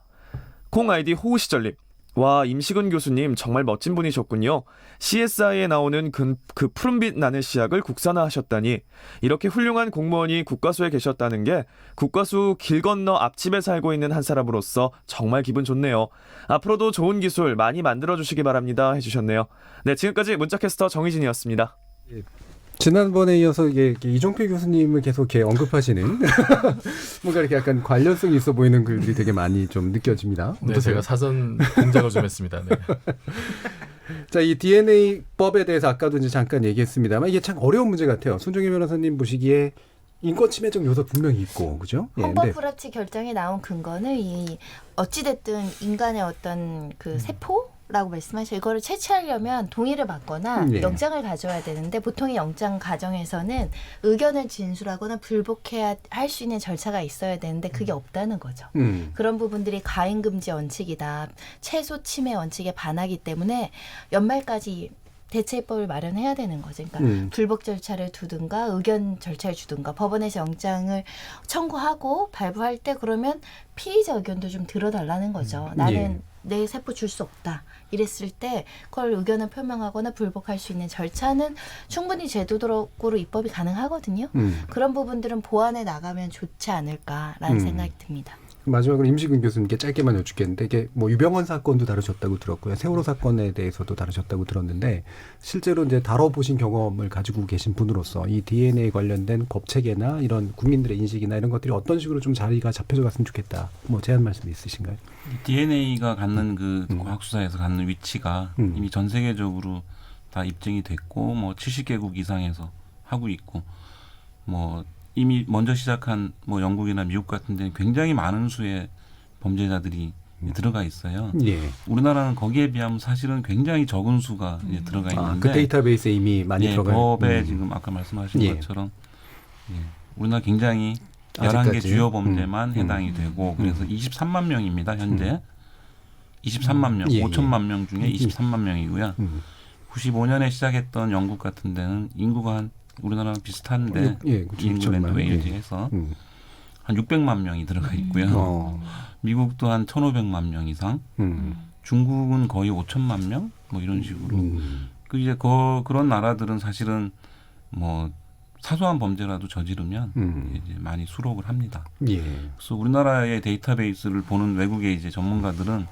콩 아이디 호우시절님, 와, 임식은 교수님 정말 멋진 분이셨군요. CSI에 나오는 그 푸른빛 나는 시약을 국산화하셨다니. 이렇게 훌륭한 공무원이 국과수에 계셨다는 게 국과수 길 건너 앞집에 살고 있는 한 사람으로서 정말 기분 좋네요. 앞으로도 좋은 기술 많이 만들어주시기 바랍니다 해주셨네요. 네, 지금까지 문자캐스터 정희진이었습니다. 지난번에 이어서 이게 이종필 교수님을 계속 이렇게 언급하시는 뭔가 이렇게 약간 관련성이 있어 보이는 글들이 되게 많이 좀 느껴집니다. 네, 제가 사전 공작을 좀 했습니다. 네. 자, 이 DNA법에 대해서 아까도 이제 잠깐 얘기했습니다만 이게 참 어려운 문제 같아요. 손정희 변호사님 보시기에 인권 침해적 요소 분명히 있고, 그죠? 헌법 불합치 결정에 나온 근거는 이 어찌됐든 인간의 어떤 그 세포? 라고 말씀하셔. 이거를 채취하려면 동의를 받거나 영장을 가져와야 되는데 보통의 영장 과정에서는 의견을 진술하거나 불복해야 할 수 있는 절차가 있어야 되는데 그게 없다는 거죠. 그런 부분들이 가행금지 원칙이다. 최소 침해 원칙에 반하기 때문에 연말까지 대체법을 마련해야 되는 거죠. 그러니까 불복 절차를 두든가 의견 절차를 주든가 법원에서 영장을 청구하고 발부할 때 그러면 피의자 의견도 좀 들어달라는 거죠. 나는 내 세포 줄 수 없다. 이랬을 때 그걸 의견을 표명하거나 불복할 수 있는 절차는 충분히 제도적으로 입법이 가능하거든요. 그런 부분들은 보완해 나가면 좋지 않을까라는 생각이 듭니다. 마지막으로 임식은 교수님께 짧게만 여쭙겠는데 이게 뭐 유병헌 사건도 다루셨다고 들었고요. 세월호 사건에 대해서도 다루셨다고 들었는데 실제로 이제 다뤄보신 경험을 가지고 계신 분으로서 이 DNA 관련된 법 체계나 이런 국민들의 인식이나 이런 것들이 어떤 식으로 좀 자리가 잡혀져 갔으면 좋겠다. 뭐 제안 말씀 있으신가요? DNA가 갖는 그 과학수사에서 갖는 위치가 이미 전 세계적으로 다 입증이 됐고 뭐 70개국 이상에서 하고 있고 뭐 이미 먼저 시작한 뭐 영국이나 미국 같은 데는 굉장히 많은 수의 범죄자들이 들어가 있어요. 우리나라는 거기에 비하면 사실은 굉장히 적은 수가 들어가 있는데 그 데이터베이스에 이미 많이 들어가 있는 법에 지금 아까 말씀하신 것처럼 우리나라 굉장히 11개 주요 범죄만 해당이 되고 그래서 23만 명입니다. 현재 23만 명, 5천만 명 중에 23만 명이고요. 95년에 시작했던 영국 같은 데는 인구가 한 우리나라랑 비슷한데 잉글랜드, 웨일즈에서 한 600만 명이 들어가 있고요. 미국도 한 1,500만 명 이상, 중국은 거의 5천만 명, 뭐 이런 식으로. 그 이제 그런 나라들은 사실은 뭐 사소한 범죄라도 저지르면 이제 많이 수록을 합니다. 그래서 우리나라의 데이터베이스를 보는 외국의 이제 전문가들은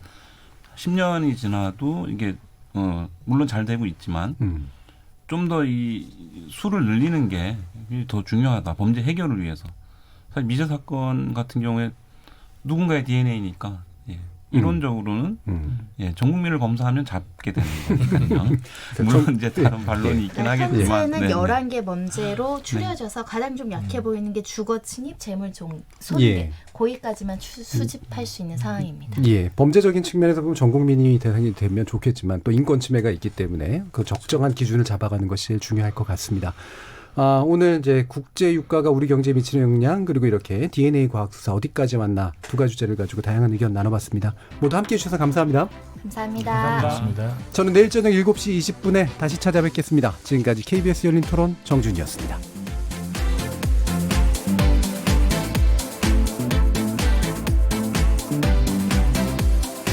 10년이 지나도 이게 물론 잘 되고 있지만. 좀 더 이 수를 늘리는 게 더 중요하다. 범죄 해결을 위해서. 사실 미제 사건 같은 경우에 누군가의 DNA니까 이론적으로는 예, 전 국민을 검사하면 잡게 되는 거거든요. 물론 이제 다른 반론이 있긴 하겠지만. 현재는 11개 범죄로 추려져서 가장 좀 약해 보이는 게 주거 침입, 재물종, 손괴. 거기까지만 수집할 수 있는 상황입니다. 예, 범죄적인 측면에서 보면 전 국민이 대상이 되면 좋겠지만 또 인권 침해가 있기 때문에 그 적정한 기준을 잡아가는 것이 제일 중요할 것 같습니다. 오늘 이제 국제 유가가 우리 경제에 미치는 영향 그리고 이렇게 DNA 과학 수사 어디까지 왔나 두 가지 주제를 가지고 다양한 의견 나눠봤습니다. 모두 함께해 주셔서 감사합니다. 감사합니다. 고맙습니다. 저는 내일 저녁 7시 20분에 다시 찾아뵙겠습니다. 지금까지 KBS 열린 토론 정준이었습니다.